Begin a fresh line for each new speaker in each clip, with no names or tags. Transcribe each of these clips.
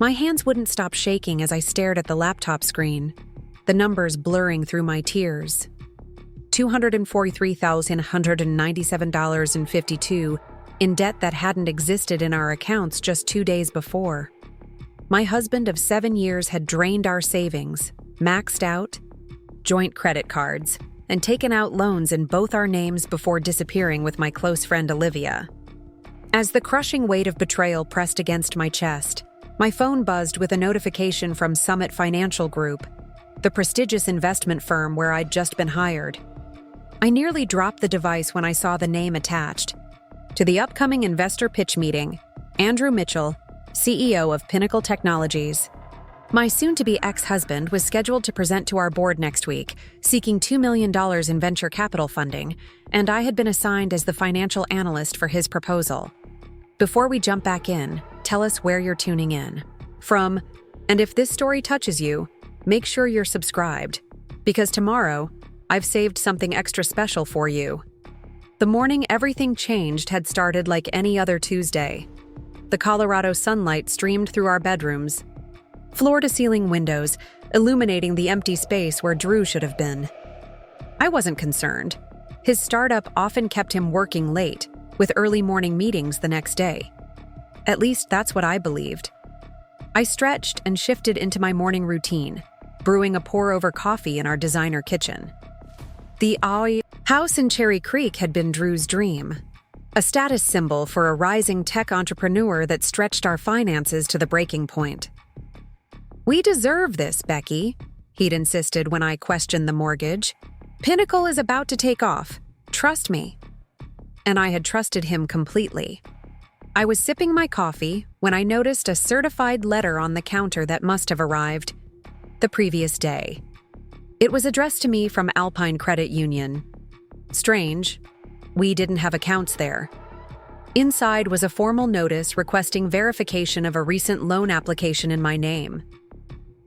My hands wouldn't stop shaking as I stared at the laptop screen, the numbers blurring through my tears. $243,197.52 in debt that hadn't existed in our accounts just 2 days before. My husband of 7 years had drained our savings, maxed out joint credit cards, and taken out loans in both our names before disappearing with my close friend Olivia. As the crushing weight of betrayal pressed against my chest, my phone buzzed with a notification from Summit Financial Group, the prestigious investment firm where I'd just been hired. I nearly dropped the device when I saw the name attached. To the upcoming investor pitch meeting, Andrew Mitchell, CEO of Pinnacle Technologies. My soon-to-be ex-husband was scheduled to present to our board next week, seeking $2 million in venture capital funding, and I had been assigned as the financial analyst for his proposal. Before we jump back in, tell us where you're tuning in from, and if this story touches you, make sure you're subscribed, because tomorrow, I've saved something extra special for you. The morning everything changed had started like any other Tuesday. The Colorado sunlight streamed through our bedrooms, floor-to-ceiling windows illuminating the empty space where Drew should have been. I wasn't concerned. His startup often kept him working late, with early morning meetings the next day. At least that's what I believed. I stretched and shifted into my morning routine, brewing a pour-over coffee in our designer kitchen. The house in Cherry Creek had been Drew's dream, a status symbol for a rising tech entrepreneur that stretched our finances to the breaking point. "We deserve this, Becky," he'd insisted when I questioned the mortgage. "Pinnacle is about to take off. Trust me." And I had trusted him completely. I was sipping my coffee when I noticed a certified letter on the counter that must have arrived the previous day. It was addressed to me from Alpine Credit Union. Strange, we didn't have accounts there. Inside was a formal notice requesting verification of a recent loan application in my name.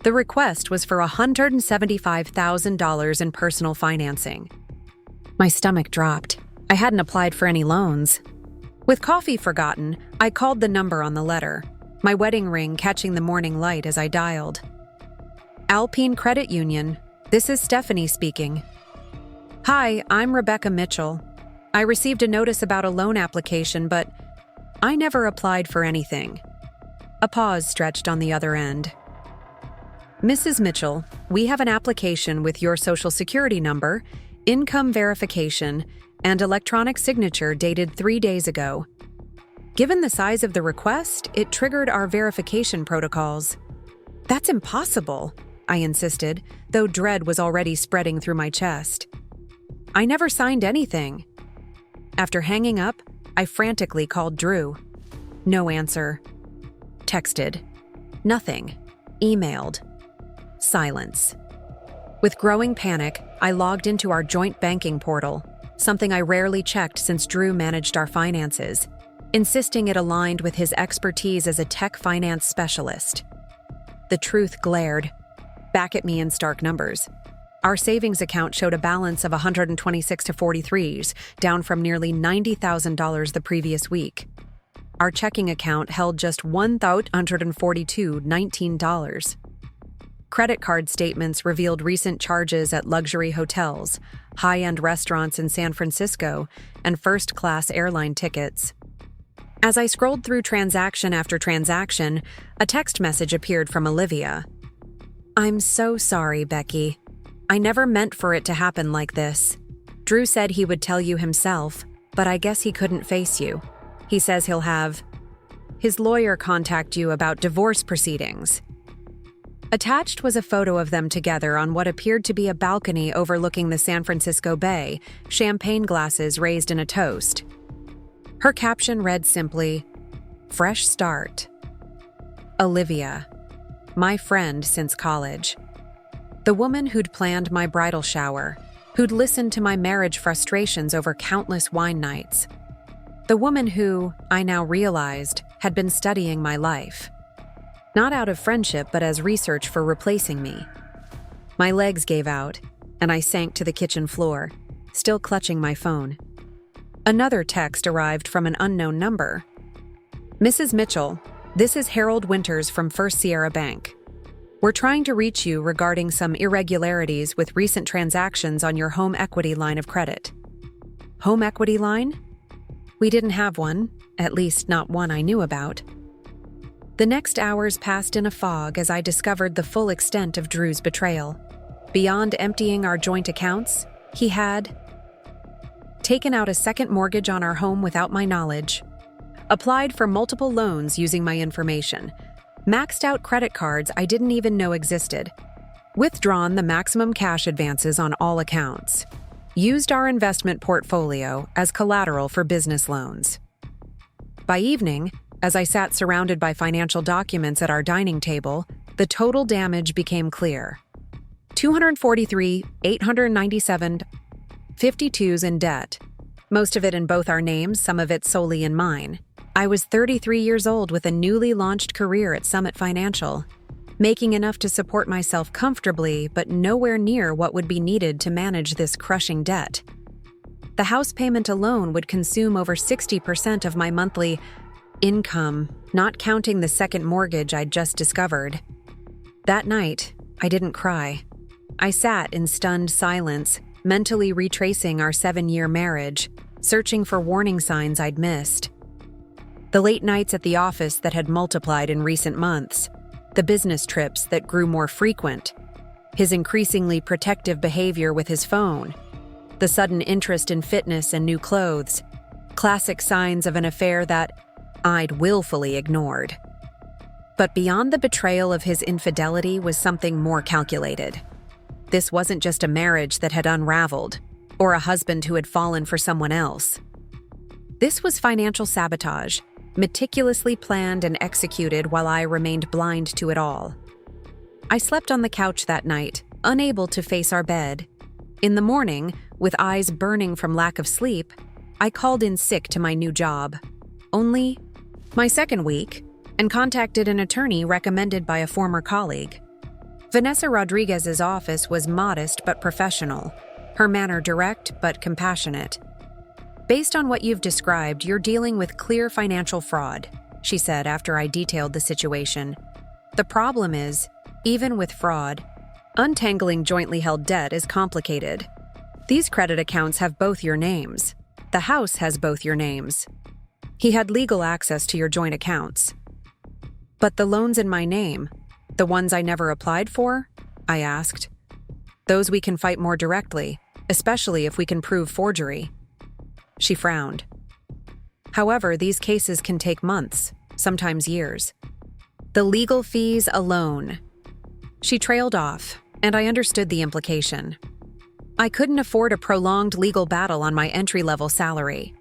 The request was for $175,000 in personal financing. My stomach dropped. I hadn't applied for any loans. With coffee forgotten, I called the number on the letter, my wedding ring catching the morning light as I dialed. "Alpine Credit Union. This is Stephanie speaking." "Hi, I'm Rebecca Mitchell. I received a notice about a loan application, but I never applied for anything." A pause stretched on the other end. "Mrs. Mitchell, we have an application with your Social Security number, income verification, and electronic signature dated 3 days ago. Given the size of the request, it triggered our verification protocols." "That's impossible," I insisted, though dread was already spreading through my chest. "I never signed anything." After hanging up, I frantically called Drew. No answer. Texted. Nothing. Emailed. Silence. With growing panic, I logged into our joint banking portal, something I rarely checked since Drew managed our finances, insisting it aligned with his expertise as a tech finance specialist. The truth glared back at me in stark numbers. Our savings account showed a balance of $126 to 43s, down from nearly $90,000 the previous week. Our checking account held just $1,142.19. Credit card statements revealed recent charges at luxury hotels, high-end restaurants in San Francisco, and first-class airline tickets. As I scrolled through transaction after transaction, a text message appeared from Olivia. "I'm so sorry, Becky. I never meant for it to happen like this. Drew said he would tell you himself, but I guess he couldn't face you. He says he'll have his lawyer contact you about divorce proceedings." Attached was a photo of them together on what appeared to be a balcony overlooking the San Francisco Bay, champagne glasses raised in a toast. Her caption read simply, "Fresh start. Olivia, my friend since college. The woman who'd planned my bridal shower, who'd listened to my marriage frustrations over countless wine nights. The woman who, I now realized, had been studying my life. Not out of friendship, but as research for replacing me." My legs gave out, and I sank to the kitchen floor, still clutching my phone. Another text arrived from an unknown number. "Mrs. Mitchell, This is Harold Winters from First Sierra Bank. We're trying to reach you regarding some irregularities with recent transactions on your home equity line of credit. Home equity line? We didn't have one, at least not one I knew about. The next hours passed in a fog as I discovered the full extent of Drew's betrayal. Beyond emptying our joint accounts, he had taken out a second mortgage on our home without my knowledge, applied for multiple loans using my information, maxed out credit cards I didn't even know existed, withdrawn the maximum cash advances on all accounts, used our investment portfolio as collateral for business loans. By evening, as I sat surrounded by financial documents at our dining table, the total damage became clear. $243,897, 52s in debt, most of it in both our names, some of it solely in mine. I was 33 years old with a newly launched career at Summit Financial, making enough to support myself comfortably, but nowhere near what would be needed to manage this crushing debt. The house payment alone would consume over 60% of my monthly income, not counting the second mortgage I'd just discovered. That night, I didn't cry. I sat in stunned silence, mentally retracing our 7-year marriage, searching for warning signs I'd missed. The late nights at the office that had multiplied in recent months, the business trips that grew more frequent, his increasingly protective behavior with his phone, the sudden interest in fitness and new clothes, classic signs of an affair that I'd willfully ignored. But beyond the betrayal of his infidelity was something more calculated. This wasn't just a marriage that had unraveled, or a husband who had fallen for someone else. This was financial sabotage, meticulously planned and executed while I remained blind to it all. I slept on the couch that night, unable to face our bed. In the morning, with eyes burning from lack of sleep, I called in sick to my new job. Only my second week, and contacted an attorney recommended by a former colleague. Vanessa Rodriguez's office was modest but professional, her manner direct but compassionate. Based on what you've described, you're dealing with clear financial fraud, she said after I detailed the situation. The problem is, even with fraud, untangling jointly held debt is complicated. These credit accounts have both your names. The house has both your names. He had legal access to your joint accounts. But the loans in my name, the ones I never applied for? I asked. Those we can fight more directly, especially if we can prove forgery. She frowned. However, these cases can take months, sometimes years. The legal fees alone. She trailed off, and I understood the implication. I couldn't afford a prolonged legal battle on my entry-level salary.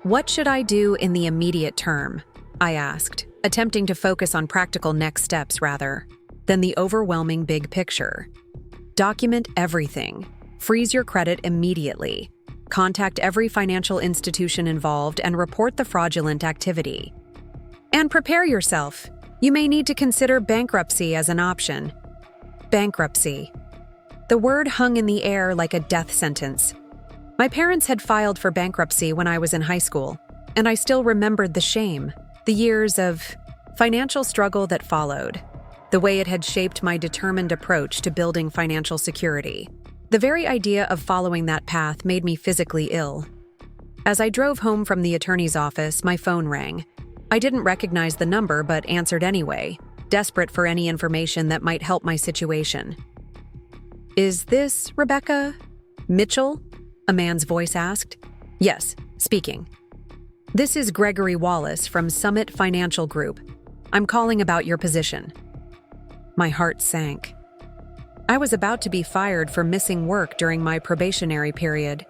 What should I do in the immediate term? I asked, attempting to focus on practical next steps rather than the overwhelming big picture. Document everything. Freeze your credit immediately. Contact every financial institution involved and report the fraudulent activity. And prepare yourself. You may need to consider bankruptcy as an option. Bankruptcy. The word hung in the air like a death sentence. My parents had filed for bankruptcy when I was in high school, and I still remembered the shame, the years of financial struggle that followed, the way it had shaped my determined approach to building financial security. The very idea of following that path made me physically ill. As I drove home from the attorney's office, my phone rang. I didn't recognize the number but answered anyway, desperate for any information that might help my situation. "Is this Rebecca Mitchell?" a man's voice asked. "Yes, speaking." "This is Gregory Wallace from Summit Financial Group. I'm calling about your position." My heart sank. I was about to be fired for missing work during my probationary period.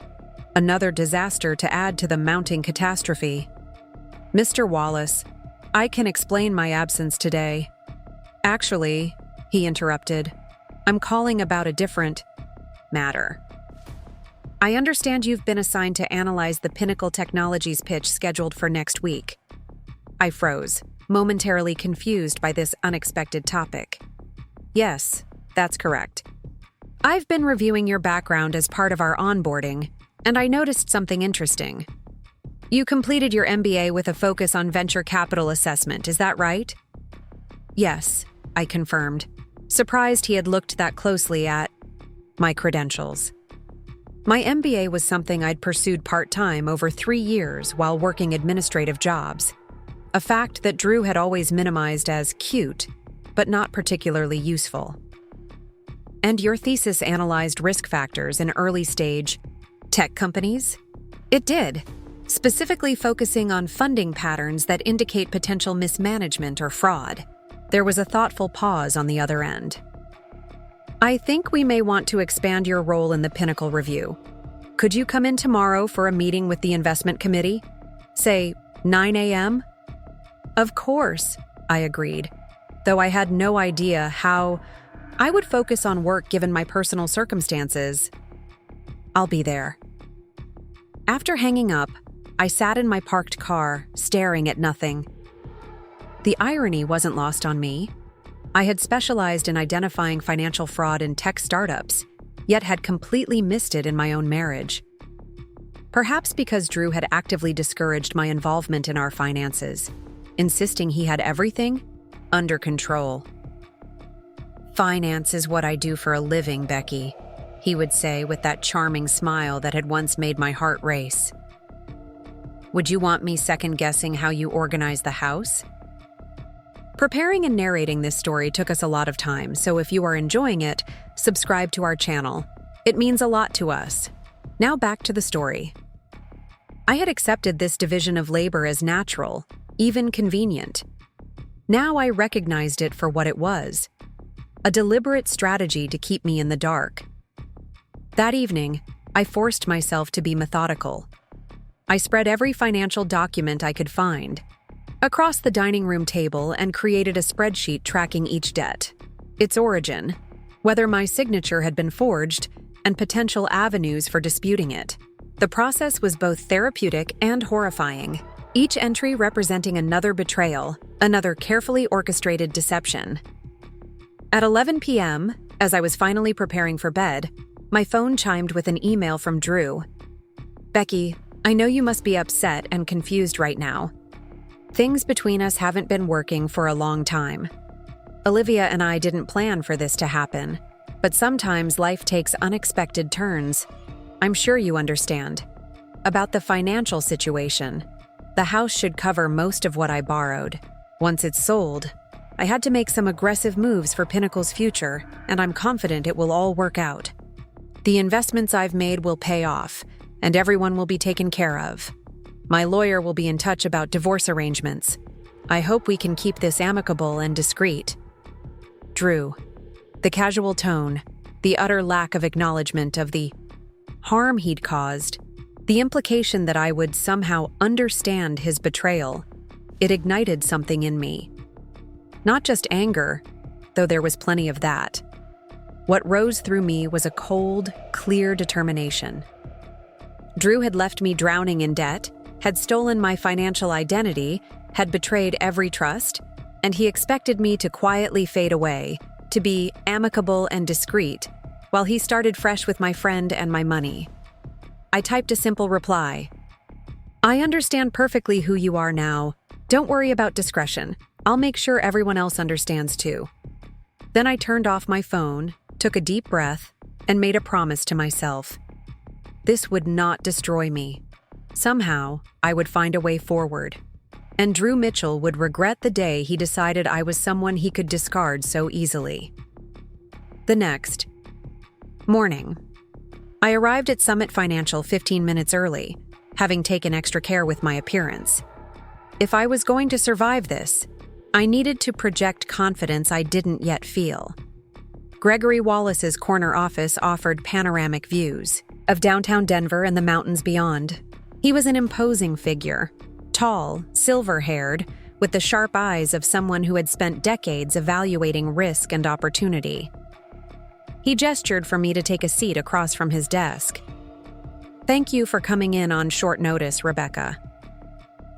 Another disaster to add to the mounting catastrophe. "Mr. Wallace, I can explain my absence today." "Actually," he interrupted, "I'm calling about a different matter. I understand you've been assigned to analyze the Pinnacle Technologies pitch scheduled for next week." I froze, momentarily confused by this unexpected topic. "Yes, that's correct. I've been reviewing your background as part of our onboarding, and I noticed something interesting. You completed your MBA with a focus on venture capital assessment, is that right? Yes, I confirmed, surprised he had looked that closely at my credentials. My MBA was something I'd pursued part-time over 3 years while working administrative jobs, a fact that Drew had always minimized as cute, but not particularly useful. And your thesis analyzed risk factors in early-stage tech companies? It did, specifically focusing on funding patterns that indicate potential mismanagement or fraud. There was a thoughtful pause on the other end. I think we may want to expand your role in the Pinnacle review. Could you come in tomorrow for a meeting with the investment committee? Say, 9 a.m.? Of course, I agreed, though I had no idea how I would focus on work given my personal circumstances. I'll be there. After hanging up, I sat in my parked car, staring at nothing. The irony wasn't lost on me. I had specialized in identifying financial fraud in tech startups, yet had completely missed it in my own marriage. Perhaps because Drew had actively discouraged my involvement in our finances, insisting he had everything under control. Finance is what I do for a living, Becky, he would say with that charming smile that had once made my heart race. Would you want me second-guessing how you organize the house? Preparing and narrating this story took us a lot of time, so if you are enjoying it, subscribe to our channel. It means a lot to us. Now back to the story. I had accepted this division of labor as natural, even convenient. Now I recognized it for what it was: a deliberate strategy to keep me in the dark. That evening, I forced myself to be methodical. I spread every financial document I could find across the dining room table and created a spreadsheet tracking each debt, its origin, whether my signature had been forged, and potential avenues for disputing it. The process was both therapeutic and horrifying, each entry representing another betrayal, another carefully orchestrated deception. At 11 p.m., as I was finally preparing for bed, my phone chimed with an email from Drew. Becky, I know you must be upset and confused right now. Things between us haven't been working for a long time. Olivia and I didn't plan for this to happen, but sometimes life takes unexpected turns. I'm sure you understand. About the financial situation, the house should cover most of what I borrowed. Once it's sold, I had to make some aggressive moves for Pinnacle's future, and I'm confident it will all work out. The investments I've made will pay off, and everyone will be taken care of. My lawyer will be in touch about divorce arrangements. I hope we can keep this amicable and discreet. Drew. The casual tone, the utter lack of acknowledgement of the harm he'd caused, the implication that I would somehow understand his betrayal, it ignited something in me. Not just anger, though there was plenty of that. What rose through me was a cold, clear determination. Drew had left me drowning in debt, had stolen my financial identity, had betrayed every trust, and he expected me to quietly fade away, to be amicable and discreet, while he started fresh with my friend and my money. I typed a simple reply. I understand perfectly who you are now. Don't worry about discretion. I'll make sure everyone else understands too. Then I turned off my phone, took a deep breath, and made a promise to myself. This would not destroy me. Somehow, I would find a way forward. And Drew Mitchell would regret the day he decided I was someone he could discard so easily. The next morning, I arrived at Summit Financial 15 minutes early, having taken extra care with my appearance. If I was going to survive this, I needed to project confidence I didn't yet feel. Gregory Wallace's corner office offered panoramic views of downtown Denver and the mountains beyond. He was an imposing figure, tall, silver-haired, with the sharp eyes of someone who had spent decades evaluating risk and opportunity. He gestured for me to take a seat across from his desk. Thank you for coming in on short notice, Rebecca.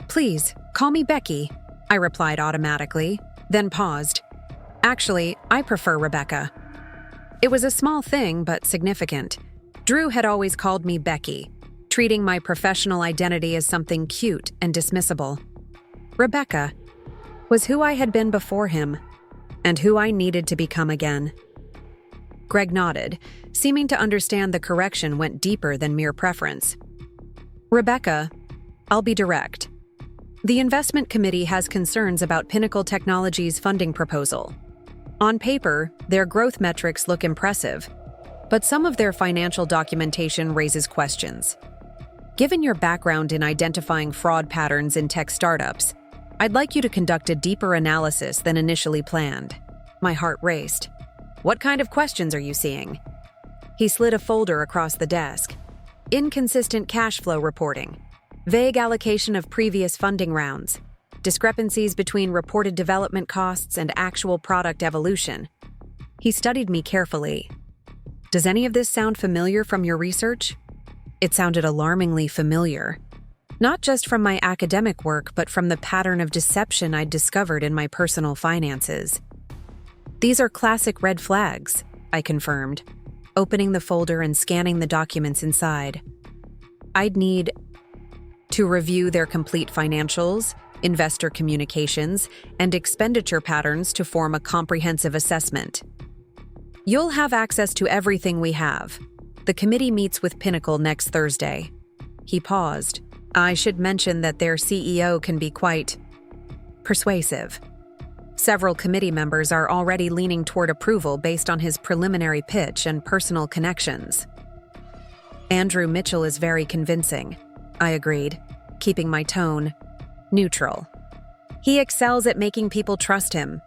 Please, call me Becky, I replied automatically, then paused. Actually, I prefer Rebecca. It was a small thing, but significant. Drew had always called me Becky, treating my professional identity as something cute and dismissible. Rebecca was who I had been before him, and who I needed to become again. Greg nodded, seeming to understand the correction went deeper than mere preference. Rebecca, I'll be direct. The investment committee has concerns about Pinnacle Technologies' funding proposal. On paper, their growth metrics look impressive, but some of their financial documentation raises questions. Given your background in identifying fraud patterns in tech startups, I'd like you to conduct a deeper analysis than initially planned. My heart raced. What kind of questions are you seeing? He slid a folder across the desk. Inconsistent cash flow reporting, vague allocation of previous funding rounds, discrepancies between reported development costs and actual product evolution. He studied me carefully. Does any of this sound familiar from your research? It sounded alarmingly familiar. Not just from my academic work, but from the pattern of deception I'd discovered in my personal finances. These are classic red flags, I confirmed, opening the folder and scanning the documents inside. I'd need to review their complete financials, investor communications, and expenditure patterns to form a comprehensive assessment. You'll have access to everything we have. The committee meets with Pinnacle next Thursday. He paused. I should mention that their CEO can be quite persuasive. Several committee members are already leaning toward approval based on his preliminary pitch and personal connections. Andrew Mitchell is very convincing, I agreed, keeping my tone neutral. He excels at making people trust him.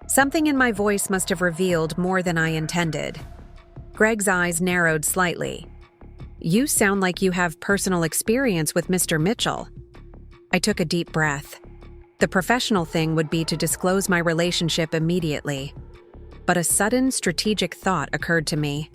Something in my voice must have revealed more than I intended. Greg's eyes narrowed slightly. You sound like you have personal experience with Mr. Mitchell. I took a deep breath. The professional thing would be to disclose my relationship immediately. But a sudden strategic thought occurred to me.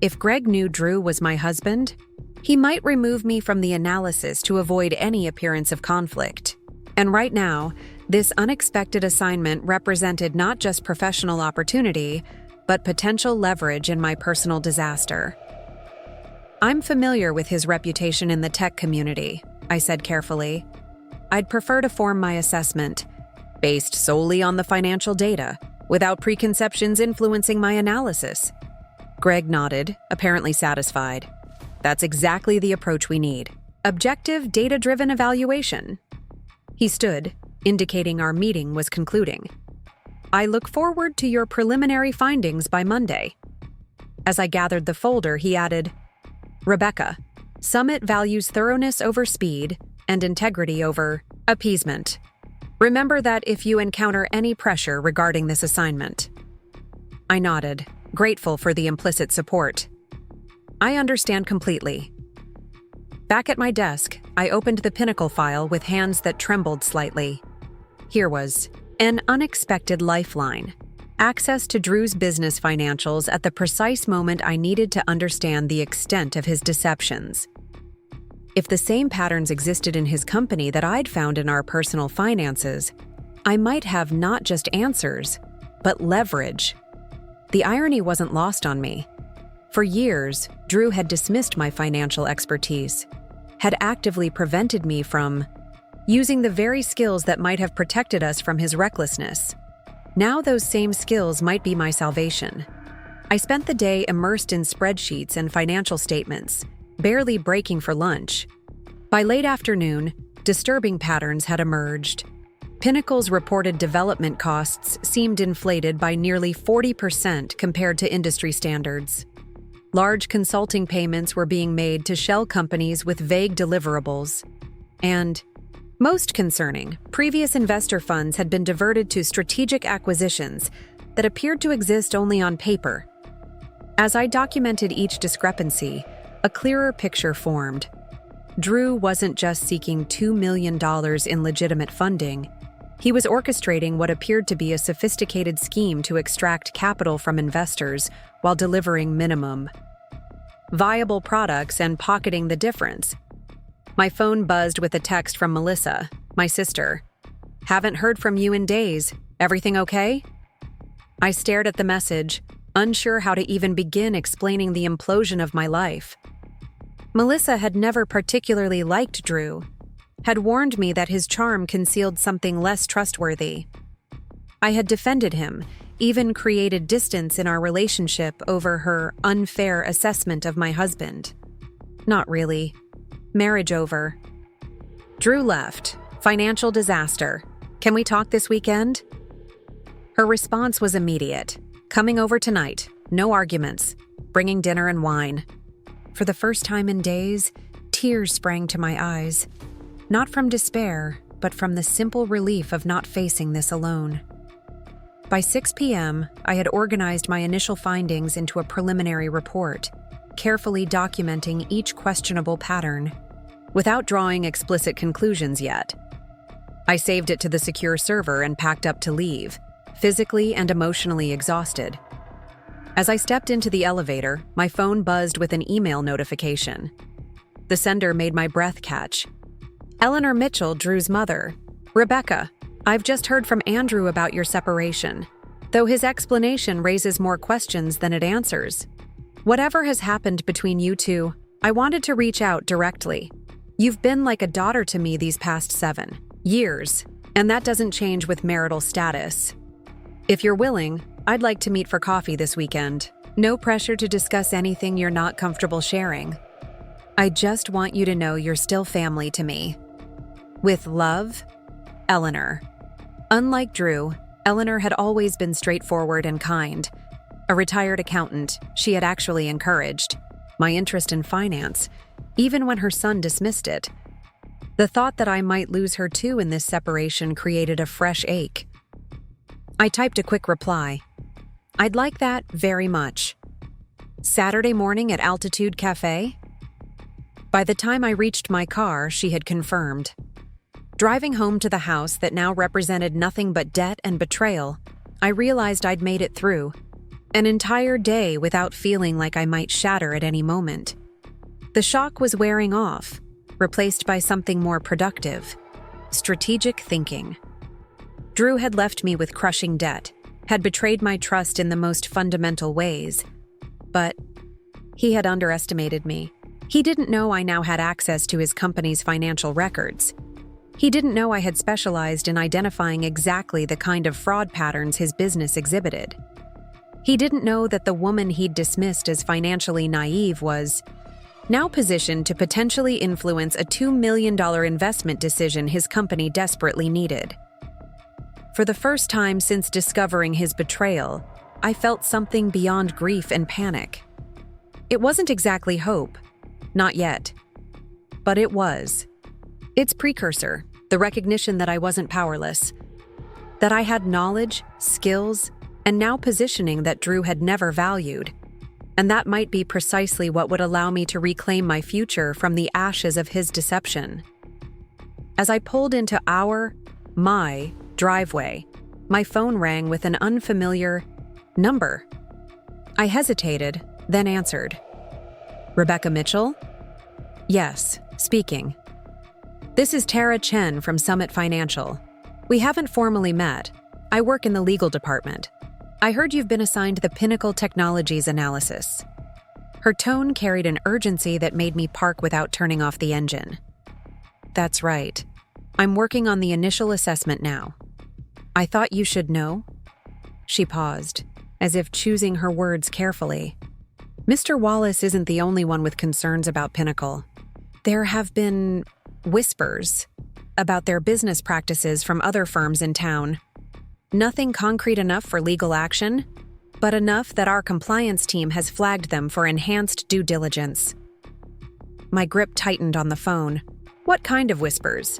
If Greg knew Drew was my husband, he might remove me from the analysis to avoid any appearance of conflict. And right now, this unexpected assignment represented not just professional opportunity, but potential leverage in my personal disaster. I'm familiar with his reputation in the tech community, I said carefully. I'd prefer to form my assessment based solely on the financial data, without preconceptions influencing my analysis. Greg nodded, apparently satisfied. That's exactly the approach we need. Objective, data-driven evaluation. He stood, indicating our meeting was concluding. I look forward to your preliminary findings by Monday. As I gathered the folder, he added, Rebecca, Summit values thoroughness over speed and integrity over appeasement. Remember that if you encounter any pressure regarding this assignment. I nodded, grateful for the implicit support. I understand completely. Back at my desk, I opened the Pinnacle file with hands that trembled slightly. Here was an unexpected lifeline. Access to Drew's business financials at the precise moment I needed to understand the extent of his deceptions. If the same patterns existed in his company that I'd found in our personal finances, I might have not just answers, but leverage. The irony wasn't lost on me. For years, Drew had dismissed my financial expertise, had actively prevented me from using the very skills that might have protected us from his recklessness. Now those same skills might be my salvation. I spent the day immersed in spreadsheets and financial statements, barely breaking for lunch. By late afternoon, disturbing patterns had emerged. Pinnacle's reported development costs seemed inflated by nearly 40% compared to industry standards. Large consulting payments were being made to shell companies with vague deliverables. And, most concerning, previous investor funds had been diverted to strategic acquisitions that appeared to exist only on paper. As I documented each discrepancy, a clearer picture formed. Drew wasn't just seeking $2 million in legitimate funding. He was orchestrating what appeared to be a sophisticated scheme to extract capital from investors while delivering minimum viable products and pocketing the difference. My phone buzzed with a text from Melissa, my sister. Haven't heard from you in days. Everything okay? I stared at the message, unsure how to even begin explaining the implosion of my life. Melissa had never particularly liked Drew, had warned me that his charm concealed something less trustworthy. I had defended him, even created distance in our relationship over her unfair assessment of my husband. Not really. Marriage over. Drew left. Financial disaster. Can we talk this weekend? Her response was immediate. Coming over tonight. No arguments. Bringing dinner and wine. For the first time in days, tears sprang to my eyes. Not from despair, but from the simple relief of not facing this alone. By 6 p.m., I had organized my initial findings into a preliminary report, carefully documenting each questionable pattern, without drawing explicit conclusions yet. I saved it to the secure server and packed up to leave, physically and emotionally exhausted. As I stepped into the elevator, my phone buzzed with an email notification. The sender made my breath catch. Eleanor Mitchell, Drew's mother. Rebecca, I've just heard from Andrew about your separation, though his explanation raises more questions than it answers. Whatever has happened between you two, I wanted to reach out directly. You've been like a daughter to me these past 7 years, and that doesn't change with marital status. If you're willing, I'd like to meet for coffee this weekend. No pressure to discuss anything you're not comfortable sharing. I just want you to know you're still family to me. With love, Eleanor. Unlike Drew, Eleanor had always been straightforward and kind. A retired accountant, she had actually encouraged my interest in finance, even when her son dismissed it. The thought that I might lose her too in this separation created a fresh ache. I typed a quick reply. I'd like that very much. Saturday morning at Altitude Cafe? By the time I reached my car, she had confirmed. Driving home to the house that now represented nothing but debt and betrayal, I realized I'd made it through. An entire day without feeling like I might shatter at any moment. The shock was wearing off, replaced by something more productive. Strategic thinking. Drew had left me with crushing debt, had betrayed my trust in the most fundamental ways. But he had underestimated me. He didn't know I now had access to his company's financial records. He didn't know I had specialized in identifying exactly the kind of fraud patterns his business exhibited. He didn't know that the woman he'd dismissed as financially naive was now positioned to potentially influence a $2 million investment decision his company desperately needed. For the first time since discovering his betrayal, I felt something beyond grief and panic. It wasn't exactly hope. Not yet. But it was. Its precursor, the recognition that I wasn't powerless. That I had knowledge, skills, and now positioning that Drew had never valued. And that might be precisely what would allow me to reclaim my future from the ashes of his deception. As I pulled into my driveway, my phone rang with an unfamiliar number. I hesitated, then answered. Rebecca Mitchell? Yes, speaking. This is Tara Chen from Summit Financial. We haven't formally met. I work in the legal department. I heard you've been assigned the Pinnacle Technologies analysis. Her tone carried an urgency that made me park without turning off the engine. That's right. I'm working on the initial assessment now. I thought you should know. She paused, as if choosing her words carefully. Mr. Wallace isn't the only one with concerns about Pinnacle. There have been whispers about their business practices from other firms in town. Nothing concrete enough for legal action, but enough that our compliance team has flagged them for enhanced due diligence. My grip tightened on the phone. What kind of whispers?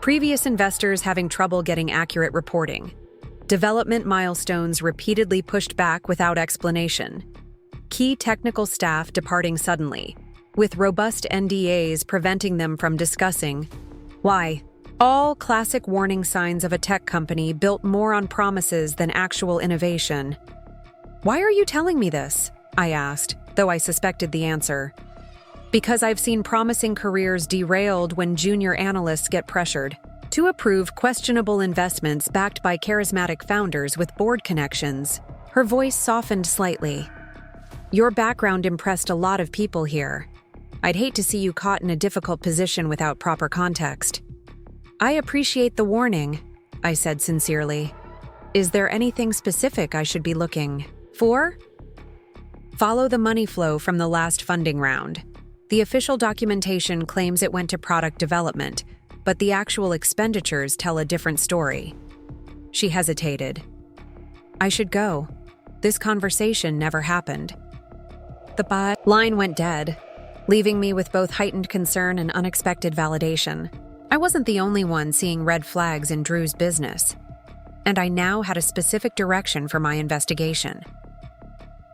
Previous investors having trouble getting accurate reporting. Development milestones repeatedly pushed back without explanation. Key technical staff departing suddenly, with robust NDAs preventing them from discussing. Why? All classic warning signs of a tech company built more on promises than actual innovation. Why are you telling me this? I asked, though I suspected the answer. Because I've seen promising careers derailed when junior analysts get pressured to approve questionable investments backed by charismatic founders with board connections. Her voice softened slightly. Your background impressed a lot of people here. I'd hate to see you caught in a difficult position without proper context. I appreciate the warning, I said sincerely. Is there anything specific I should be looking for? Follow the money flow from the last funding round. The official documentation claims it went to product development, but the actual expenditures tell a different story. She hesitated. I should go. This conversation never happened. The line went dead, leaving me with both heightened concern and unexpected validation. I wasn't the only one seeing red flags in Drew's business, and I now had a specific direction for my investigation.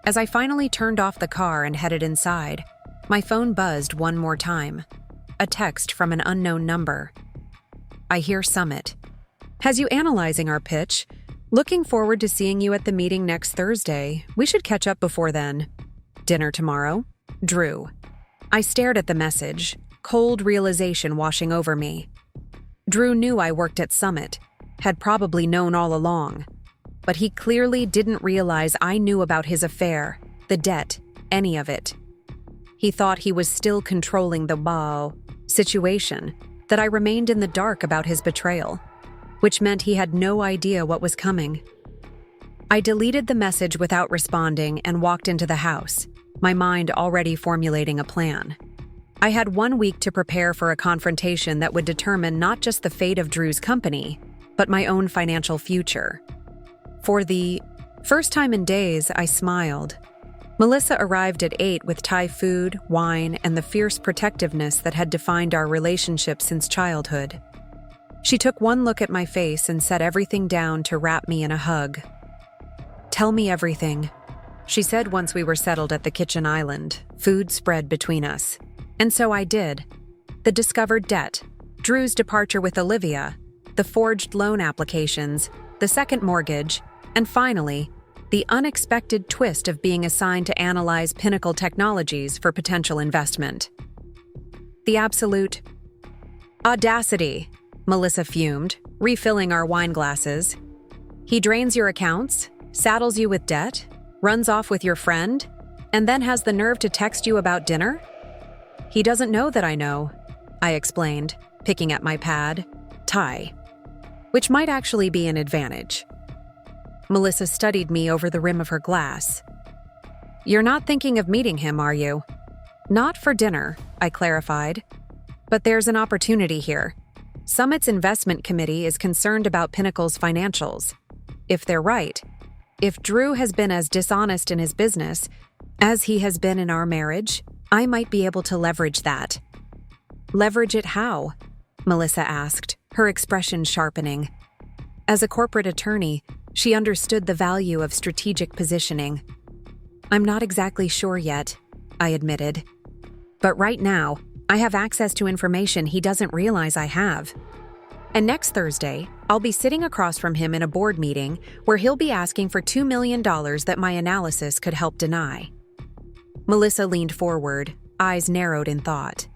As I finally turned off the car and headed inside, my phone buzzed one more time. A text from an unknown number. I hear Summit. Has you analyzing our pitch? Looking forward to seeing you at the meeting next Thursday. We should catch up before then. Dinner tomorrow? Drew. I stared at the message, cold realization washing over me. Drew knew I worked at Summit, had probably known all along. But he clearly didn't realize I knew about his affair, the debt, any of it. He thought he was still controlling the situation, that I remained in the dark about his betrayal, which meant he had no idea what was coming. I deleted the message without responding and walked into the house, my mind already formulating a plan. I had 1 week to prepare for a confrontation that would determine not just the fate of Drew's company, but my own financial future. For the first time in days, I smiled. Melissa arrived at 8 with Thai food, wine, and the fierce protectiveness that had defined our relationship since childhood. She took one look at my face and set everything down to wrap me in a hug. Tell me everything, she said once we were settled at the kitchen island, food spread between us. And so I did. The discovered debt, Drew's departure with Olivia, the forged loan applications, the second mortgage, and finally, the unexpected twist of being assigned to analyze Pinnacle technologies for potential investment. The absolute audacity, Melissa fumed, refilling our wine glasses. He drains your accounts, saddles you with debt, runs off with your friend, and then has the nerve to text you about dinner? He doesn't know that I know, I explained, picking at my pad. Thai. Which might actually be an advantage. Melissa studied me over the rim of her glass. You're not thinking of meeting him, are you? Not for dinner, I clarified. But there's an opportunity here. Summit's investment committee is concerned about Pinnacle's financials. If they're right, if Drew has been as dishonest in his business as he has been in our marriage, I might be able to leverage that. Leverage it how? Melissa asked, her expression sharpening. As a corporate attorney, she understood the value of strategic positioning. I'm not exactly sure yet, I admitted. But right now, I have access to information he doesn't realize I have. And next Thursday, I'll be sitting across from him in a board meeting where he'll be asking for $2 million that my analysis could help deny. Melissa leaned forward, eyes narrowed in thought.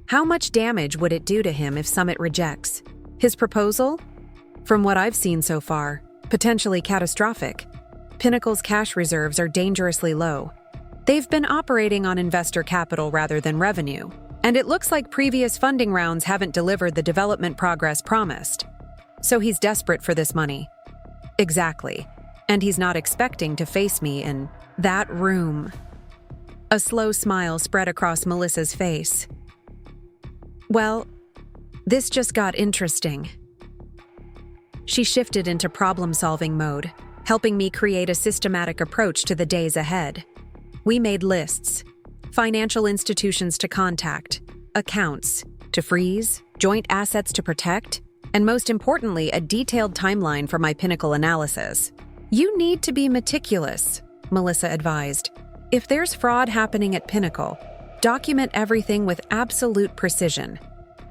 How much damage would it do to him if Summit rejects? His proposal? From what I've seen so far, potentially catastrophic. Pinnacle's cash reserves are dangerously low. They've been operating on investor capital rather than revenue, and it looks like previous funding rounds haven't delivered the development progress promised. So he's desperate for this money. Exactly. And he's not expecting to face me in that room. A slow smile spread across Melissa's face. Well, this just got interesting. She shifted into problem-solving mode, helping me create a systematic approach to the days ahead. We made lists, financial institutions to contact, accounts to freeze, joint assets to protect, and most importantly, a detailed timeline for my Pinnacle analysis. You need to be meticulous, Melissa advised. If there's fraud happening at Pinnacle, document everything with absolute precision.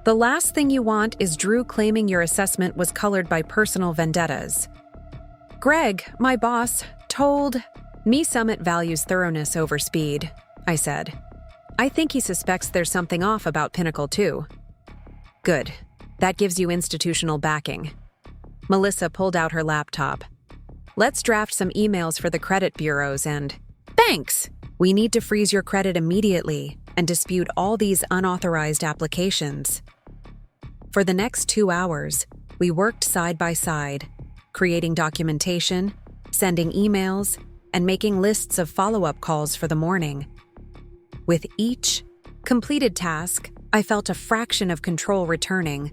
The last thing you want is Drew claiming your assessment was colored by personal vendettas. Greg, my boss, told me Summit values thoroughness over speed, I said. I think he suspects there's something off about Pinnacle too. Good. That gives you institutional backing. Melissa pulled out her laptop. Let's draft some emails for the credit bureaus and... Thanks! We need to freeze your credit immediately, and dispute all these unauthorized applications. For the next 2 hours, we worked side by side, creating documentation, sending emails, and making lists of follow-up calls for the morning. With each completed task, I felt a fraction of control returning,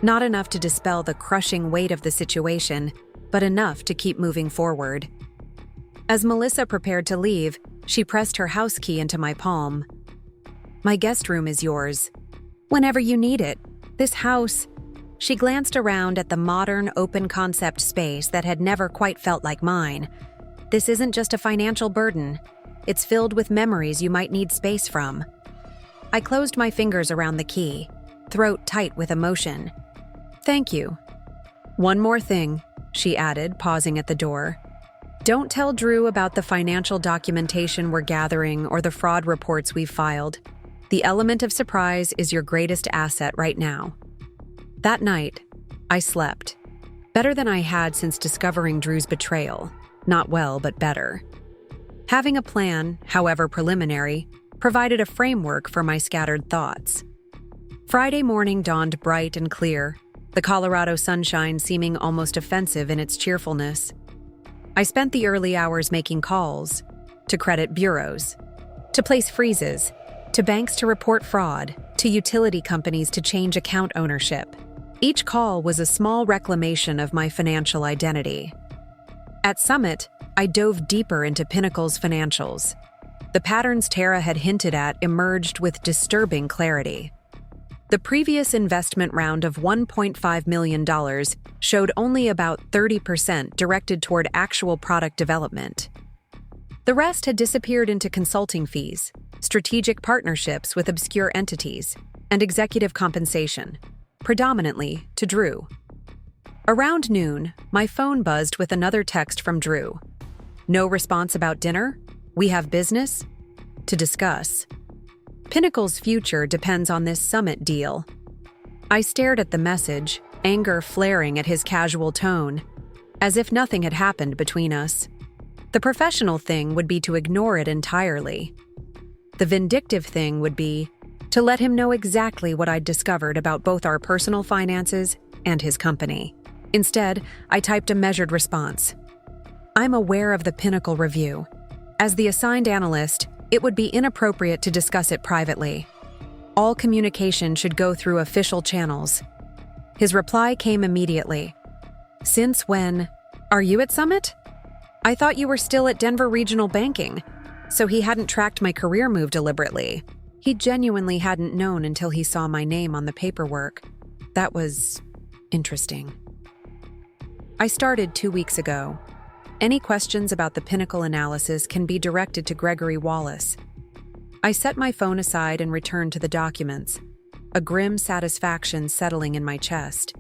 not enough to dispel the crushing weight of the situation, but enough to keep moving forward. As Melissa prepared to leave, she pressed her house key into my palm. "My guest room is yours. Whenever you need it. This house..." She glanced around at the modern, open-concept space that had never quite felt like mine. "This isn't just a financial burden. It's filled with memories you might need space from." I closed my fingers around the key, throat tight with emotion. "Thank you." "One more thing," she added, pausing at the door. "Don't tell Drew about the financial documentation we're gathering or the fraud reports we've filed. The element of surprise is your greatest asset right now." That night, I slept. Better than I had since discovering Drew's betrayal. Not well, but better. Having a plan, however preliminary, provided a framework for my scattered thoughts. Friday morning dawned bright and clear, the Colorado sunshine seeming almost offensive in its cheerfulness. I spent the early hours making calls, to credit bureaus, to place freezes, to banks to report fraud, to utility companies to change account ownership. Each call was a small reclamation of my financial identity. At Summit, I dove deeper into Pinnacle's financials. The patterns Tara had hinted at emerged with disturbing clarity. The previous investment round of $1.5 million showed only about 30% directed toward actual product development. The rest had disappeared into consulting fees, strategic partnerships with obscure entities, and executive compensation, predominantly to Drew. Around noon, my phone buzzed with another text from Drew. "No response about dinner? We have business to discuss. Pinnacle's future depends on this Summit deal." I stared at the message, anger flaring at his casual tone, as if nothing had happened between us. The professional thing would be to ignore it entirely. The vindictive thing would be to let him know exactly what I'd discovered about both our personal finances and his company. Instead, I typed a measured response. "I'm aware of the Pinnacle review. As the assigned analyst, it would be inappropriate to discuss it privately. All communication should go through official channels." His reply came immediately. "Since when? Are you at Summit? I thought you were still at Denver Regional Banking." So he hadn't tracked my career move deliberately. He genuinely hadn't known until he saw my name on the paperwork. That was interesting. I started 2 weeks ago. Any questions about the Pinnacle analysis can be directed to Gregory Wallace. I set my phone aside and returned to the documents, a grim satisfaction settling in my chest.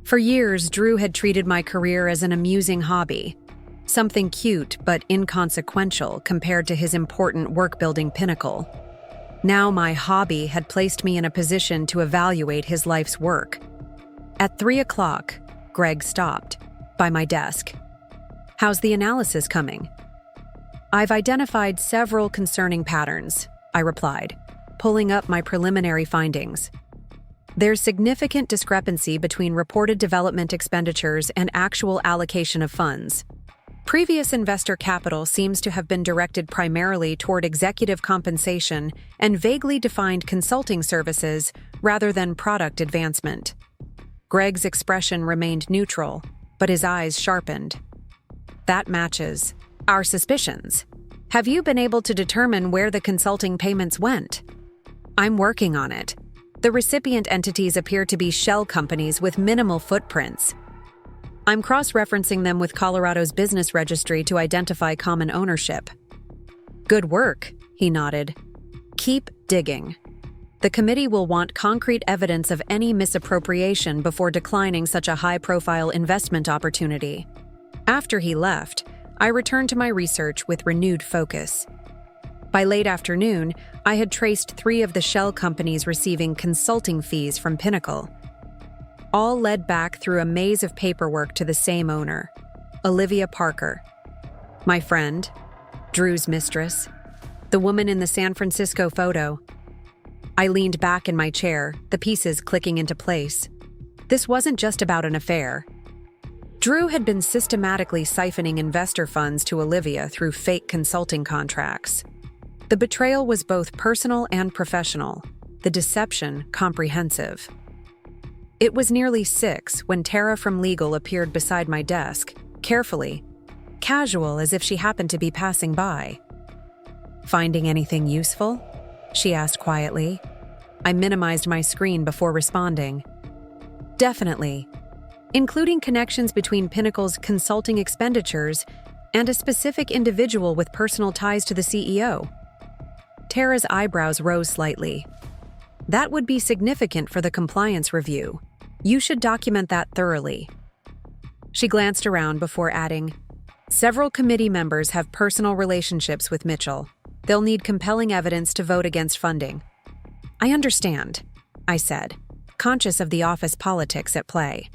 For years, Drew had treated my career as an amusing hobby, something cute but inconsequential compared to his important work-building Pinnacle. Now my hobby had placed me in a position to evaluate his life's work. At 3 o'clock, Greg stopped, by my desk. "How's the analysis coming?" "I've identified several concerning patterns," I replied, pulling up my preliminary findings. "There's significant discrepancy between reported development expenditures and actual allocation of funds. Previous investor capital seems to have been directed primarily toward executive compensation and vaguely defined consulting services rather than product advancement." Greg's expression remained neutral, but his eyes sharpened. "That matches our suspicions. Have you been able to determine where the consulting payments went?" "I'm working on it. The recipient entities appear to be shell companies with minimal footprints. I'm cross-referencing them with Colorado's business registry to identify common ownership." "Good work," he nodded. "Keep digging. The committee will want concrete evidence of any misappropriation before declining such a high-profile investment opportunity." After he left, I returned to my research with renewed focus. By late afternoon, I had traced 3 of the shell companies receiving consulting fees from Pinnacle. All led back through a maze of paperwork to the same owner, Olivia Parker. My friend, Drew's mistress. The woman in the San Francisco photo. I leaned back in my chair, the pieces clicking into place. This wasn't just about an affair. Drew had been systematically siphoning investor funds to Olivia through fake consulting contracts. The betrayal was both personal and professional, the deception comprehensive. It was nearly 6 when Tara from legal appeared beside my desk, carefully, casual as if she happened to be passing by. "Finding anything useful?" she asked quietly. I minimized my screen before responding. "Definitely, including connections between Pinnacle's consulting expenditures and a specific individual with personal ties to the CEO." Tara's eyebrows rose slightly. "That would be significant for the compliance review. You should document that thoroughly." She glanced around before adding, "Several committee members have personal relationships with Mitchell. They'll need compelling evidence to vote against funding." "I understand," I said, conscious of the office politics at play.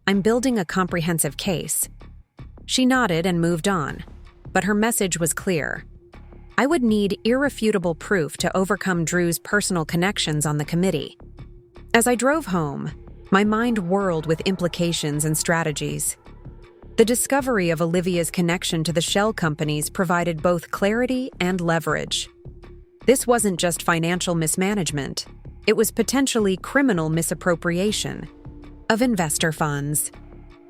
"I'm building a comprehensive case." She nodded and moved on, but her message was clear. I would need irrefutable proof to overcome Drew's personal connections on the committee. As I drove home, my mind whirled with implications and strategies. The discovery of Olivia's connection to the shell companies provided both clarity and leverage. This wasn't just financial mismanagement, it was potentially criminal misappropriation of investor funds.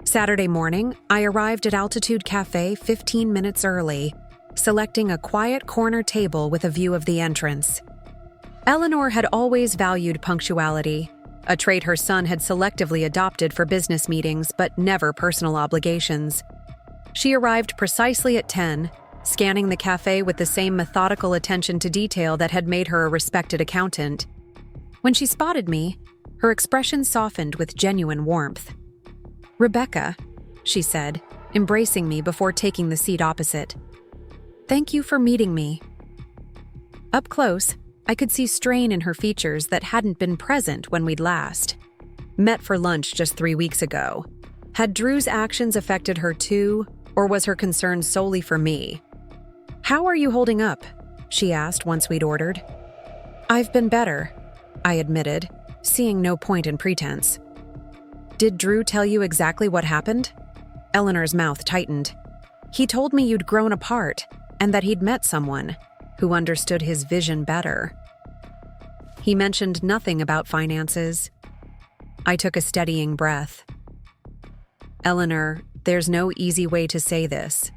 Saturday morning, I arrived at Altitude Cafe 15 minutes early, selecting a quiet corner table with a view of the entrance. Eleanor had always valued punctuality, a trait her son had selectively adopted for business meetings but never personal obligations. She arrived precisely at 10, scanning the cafe with the same methodical attention to detail that had made her a respected accountant. When she spotted me, her expression softened with genuine warmth. "Rebecca," she said, embracing me before taking the seat opposite. "Thank you for meeting me." Up close, I could see strain in her features that hadn't been present when we'd last met for lunch just 3 weeks ago. Had Drew's actions affected her too, or was her concern solely for me? "How are you holding up?" she asked once we'd ordered. "I've been better," I admitted, seeing no point in pretense. "Did Drew tell you exactly what happened?" Eleanor's mouth tightened. "He told me you'd grown apart, and that he'd met someone who understood his vision better. He mentioned nothing about finances." I took a steadying breath. "Eleanor, there's no easy way to say this.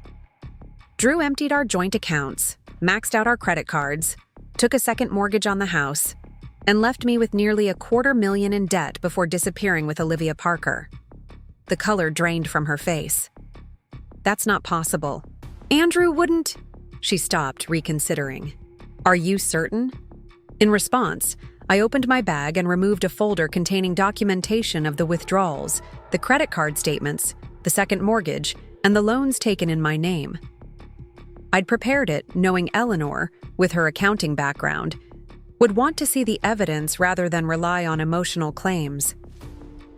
Drew emptied our joint accounts, maxed out our credit cards, took a second mortgage on the house, and left me with nearly $250,000 in debt before disappearing with Olivia Parker." The color drained from her face. "That's not possible. Andrew wouldn't—" She stopped, reconsidering. "Are you certain?" In response, I opened my bag and removed a folder containing documentation of the withdrawals, the credit card statements, the second mortgage, and the loans taken in my name. I'd prepared it knowing Eleanor, with her accounting background, would want to see the evidence rather than rely on emotional claims.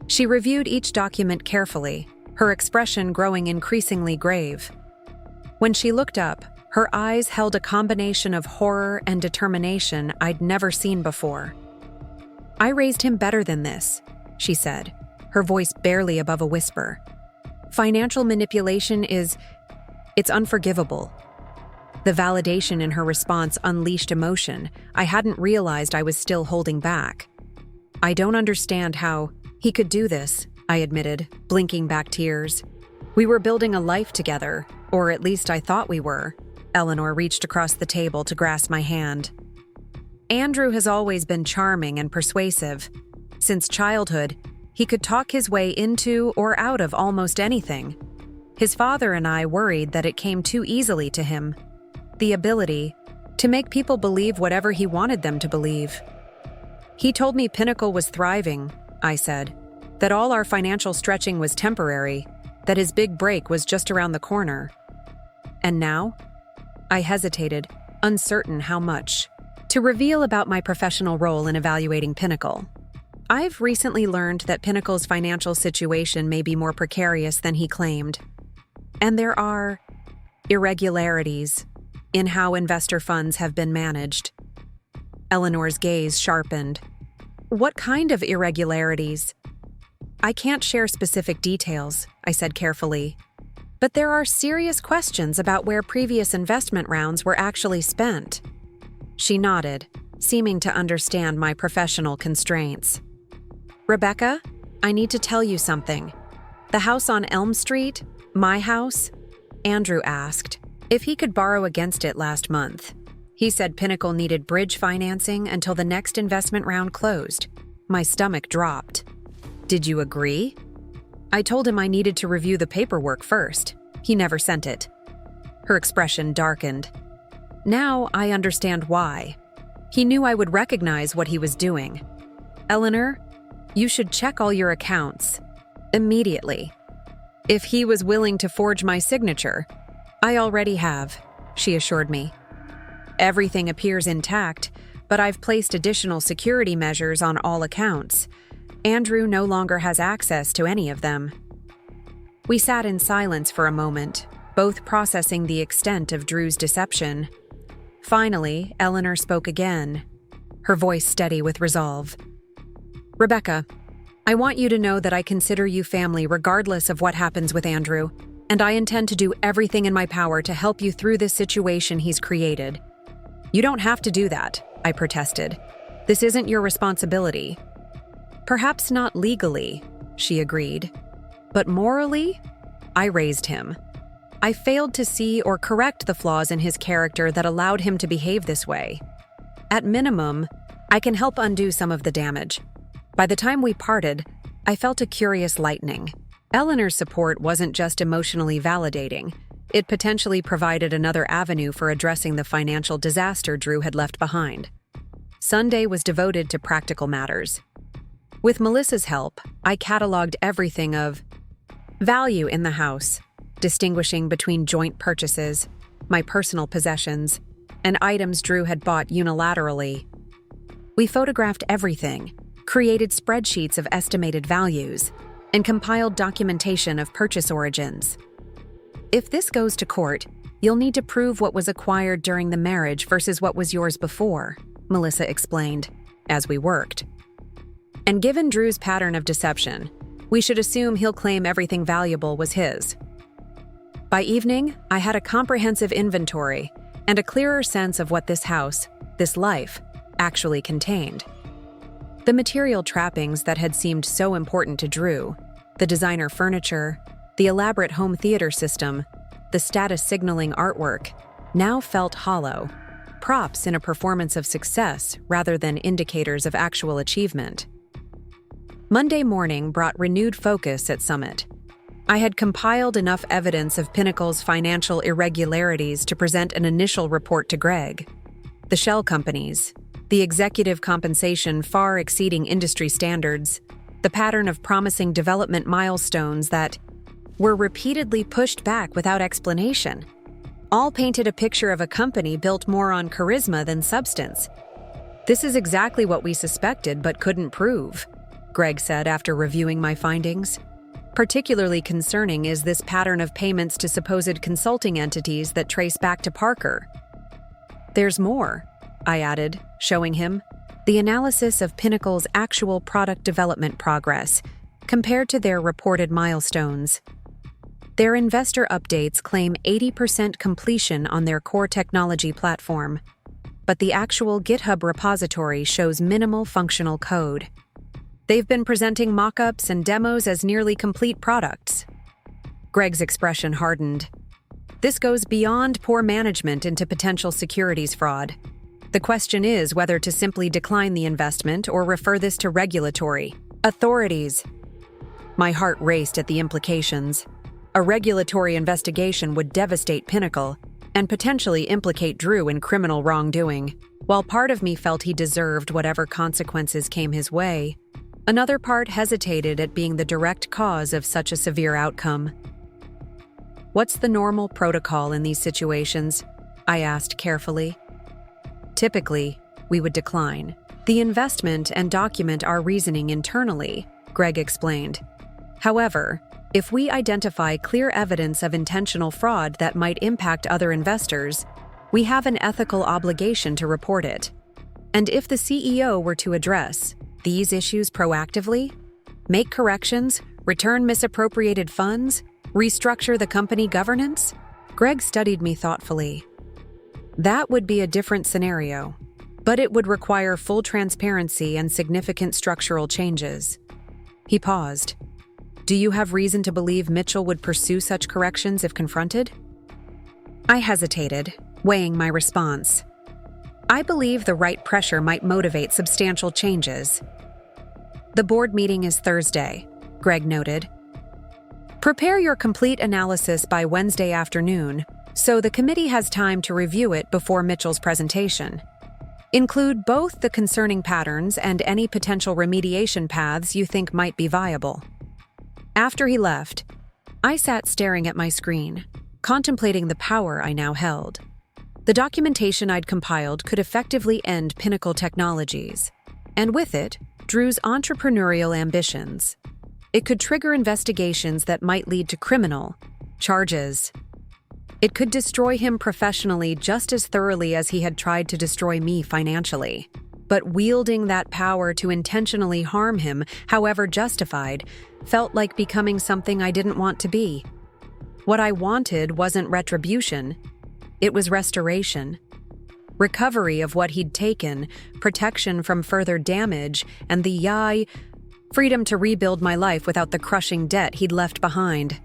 She reviewed each document carefully, her expression growing increasingly grave. When she looked up, her eyes held a combination of horror and determination I'd never seen before. "I raised him better than this," she said, her voice barely above a whisper. "Financial manipulation it's unforgivable." The validation in her response unleashed emotion I hadn't realized I was still holding back. "I don't understand how he could do this," I admitted, blinking back tears. "We were building a life together, or at least I thought we were." Eleanor reached across the table to grasp my hand. "Andrew has always been charming and persuasive. Since childhood, he could talk his way into or out of almost anything. His father and I worried that it came too easily to him. The ability to make people believe whatever he wanted them to believe. He told me Pinnacle was thriving," I said, "that all our financial stretching was temporary, that his big break was just around the corner. And now?" I hesitated, uncertain how much to reveal about my professional role in evaluating Pinnacle. "I've recently learned that Pinnacle's financial situation may be more precarious than he claimed. And there are irregularities, in how investor funds have been managed. Eleanor's gaze sharpened. What kind of irregularities? I can't share specific details, I said carefully. But there are serious questions about where previous investment rounds were actually spent. She nodded, seeming to understand my professional constraints. Rebecca, I need to tell you something. The house on Elm Street, my house? Andrew asked if he could borrow against it last month. He said Pinnacle needed bridge financing until the next investment round closed. My stomach dropped. Did you agree? I told him I needed to review the paperwork first. He never sent it. Her expression darkened. Now I understand why. He knew I would recognize what he was doing. Eleanor, you should check all your accounts. Immediately. If he was willing to forge my signature, I already have, she assured me. Everything appears intact, but I've placed additional security measures on all accounts. Andrew no longer has access to any of them. We sat in silence for a moment, both processing the extent of Drew's deception. Finally, Eleanor spoke again, her voice steady with resolve. Rebecca, I want you to know that I consider you family regardless of what happens with Andrew, and I intend to do everything in my power to help you through this situation he's created. You don't have to do that, I protested. This isn't your responsibility. Perhaps not legally, she agreed. But morally, I raised him. I failed to see or correct the flaws in his character that allowed him to behave this way. At minimum, I can help undo some of the damage. By the time we parted, I felt a curious lightening. Eleanor's support wasn't just emotionally validating. It potentially provided another avenue for addressing the financial disaster Drew had left behind. Sunday was devoted to practical matters. With Melissa's help, I cataloged everything of value in the house, distinguishing between joint purchases, my personal possessions, and items Drew had bought unilaterally. We photographed everything, created spreadsheets of estimated values, and compiled documentation of purchase origins. If this goes to court, you'll need to prove what was acquired during the marriage versus what was yours before, Melissa explained, as we worked. And given Drew's pattern of deception, we should assume he'll claim everything valuable was his. By evening, I had a comprehensive inventory and a clearer sense of what this house, this life, actually contained. The material trappings that had seemed so important to Drew, the designer furniture, the elaborate home theater system, the status signaling artwork, now felt hollow, props in a performance of success rather than indicators of actual achievement. Monday morning brought renewed focus at Summit. I had compiled enough evidence of Pinnacle's financial irregularities to present an initial report to Greg. The shell companies, the executive compensation far exceeding industry standards, the pattern of promising development milestones that were repeatedly pushed back without explanation, all painted a picture of a company built more on charisma than substance. This is exactly what we suspected but couldn't prove, Greg said after reviewing my findings. Particularly concerning is this pattern of payments to supposed consulting entities that trace back to Parker. There's more, I added, showing him the analysis of Pinnacle's actual product development progress compared to their reported milestones. Their investor updates claim 80% completion on their core technology platform, but the actual GitHub repository shows minimal functional code. They've been presenting mock-ups and demos as nearly complete products. Greg's expression hardened. This goes beyond poor management into potential securities fraud. The question is whether to simply decline the investment or refer this to regulatory authorities. My heart raced at the implications. A regulatory investigation would devastate Pinnacle and potentially implicate Drew in criminal wrongdoing. While part of me felt he deserved whatever consequences came his way, another part hesitated at being the direct cause of such a severe outcome. What's the normal protocol in these situations? I asked carefully. Typically, we would decline the investment and document our reasoning internally, Greg explained. However, if we identify clear evidence of intentional fraud that might impact other investors, We have an ethical obligation to report it. And if the CEO were to address these issues proactively, make corrections, return misappropriated funds, restructure the company governance, Greg studied me thoughtfully. That would be a different scenario, but it would require full transparency and significant structural changes. He paused. Do you have reason to believe Mitchell would pursue such corrections if confronted? I hesitated, weighing my response. I believe the right pressure might motivate substantial changes. The board meeting is Thursday, Greg noted. Prepare your complete analysis by Wednesday afternoon, so the committee has time to review it before Mitchell's presentation. Include both the concerning patterns and any potential remediation paths you think might be viable. After he left, I sat staring at my screen, contemplating the power I now held. The documentation I'd compiled could effectively end Pinnacle Technologies, and with it, Drew's entrepreneurial ambitions. It could trigger investigations that might lead to criminal charges. It could destroy him professionally just as thoroughly as he had tried to destroy me financially. But wielding that power to intentionally harm him, however justified, felt like becoming something I didn't want to be. What I wanted wasn't retribution. It was restoration. Recovery of what he'd taken, protection from further damage, and the freedom to rebuild my life without the crushing debt he'd left behind.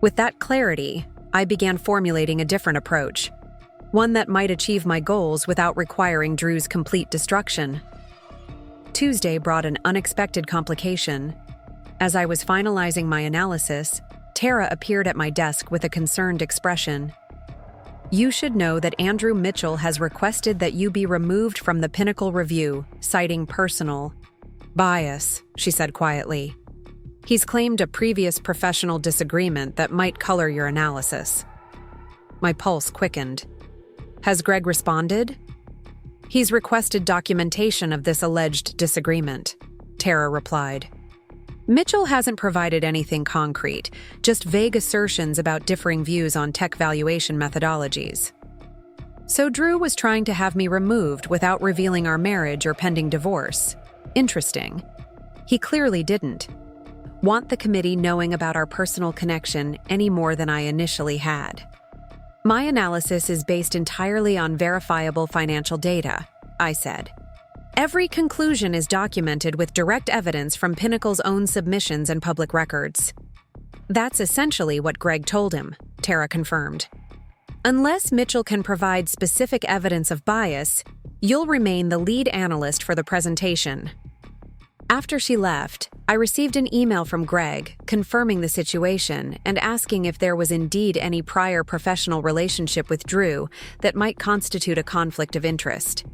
With that clarity, I began formulating a different approach, one that might achieve my goals without requiring Drew's complete destruction. Tuesday brought an unexpected complication. As I was finalizing my analysis, Tara appeared at my desk with a concerned expression. You should know that Andrew Mitchell has requested that you be removed from the Pinnacle review, citing personal bias, she said quietly. He's claimed a previous professional disagreement that might color your analysis. My pulse quickened. Has Greg responded? He's requested documentation of this alleged disagreement, Tara replied. Mitchell hasn't provided anything concrete, just vague assertions about differing views on tech valuation methodologies. So Drew was trying to have me removed without revealing our marriage or pending divorce. Interesting. He clearly didn't want the committee knowing about our personal connection any more than I initially had. My analysis is based entirely on verifiable financial data, I said. Every conclusion is documented with direct evidence from Pinnacle's own submissions and public records. That's essentially what Greg told him, Tara confirmed. Unless Mitchell can provide specific evidence of bias, you'll remain the lead analyst for the presentation. After she left, I received an email from Greg confirming the situation and asking if there was indeed any prior professional relationship with Drew that might constitute a conflict of interest.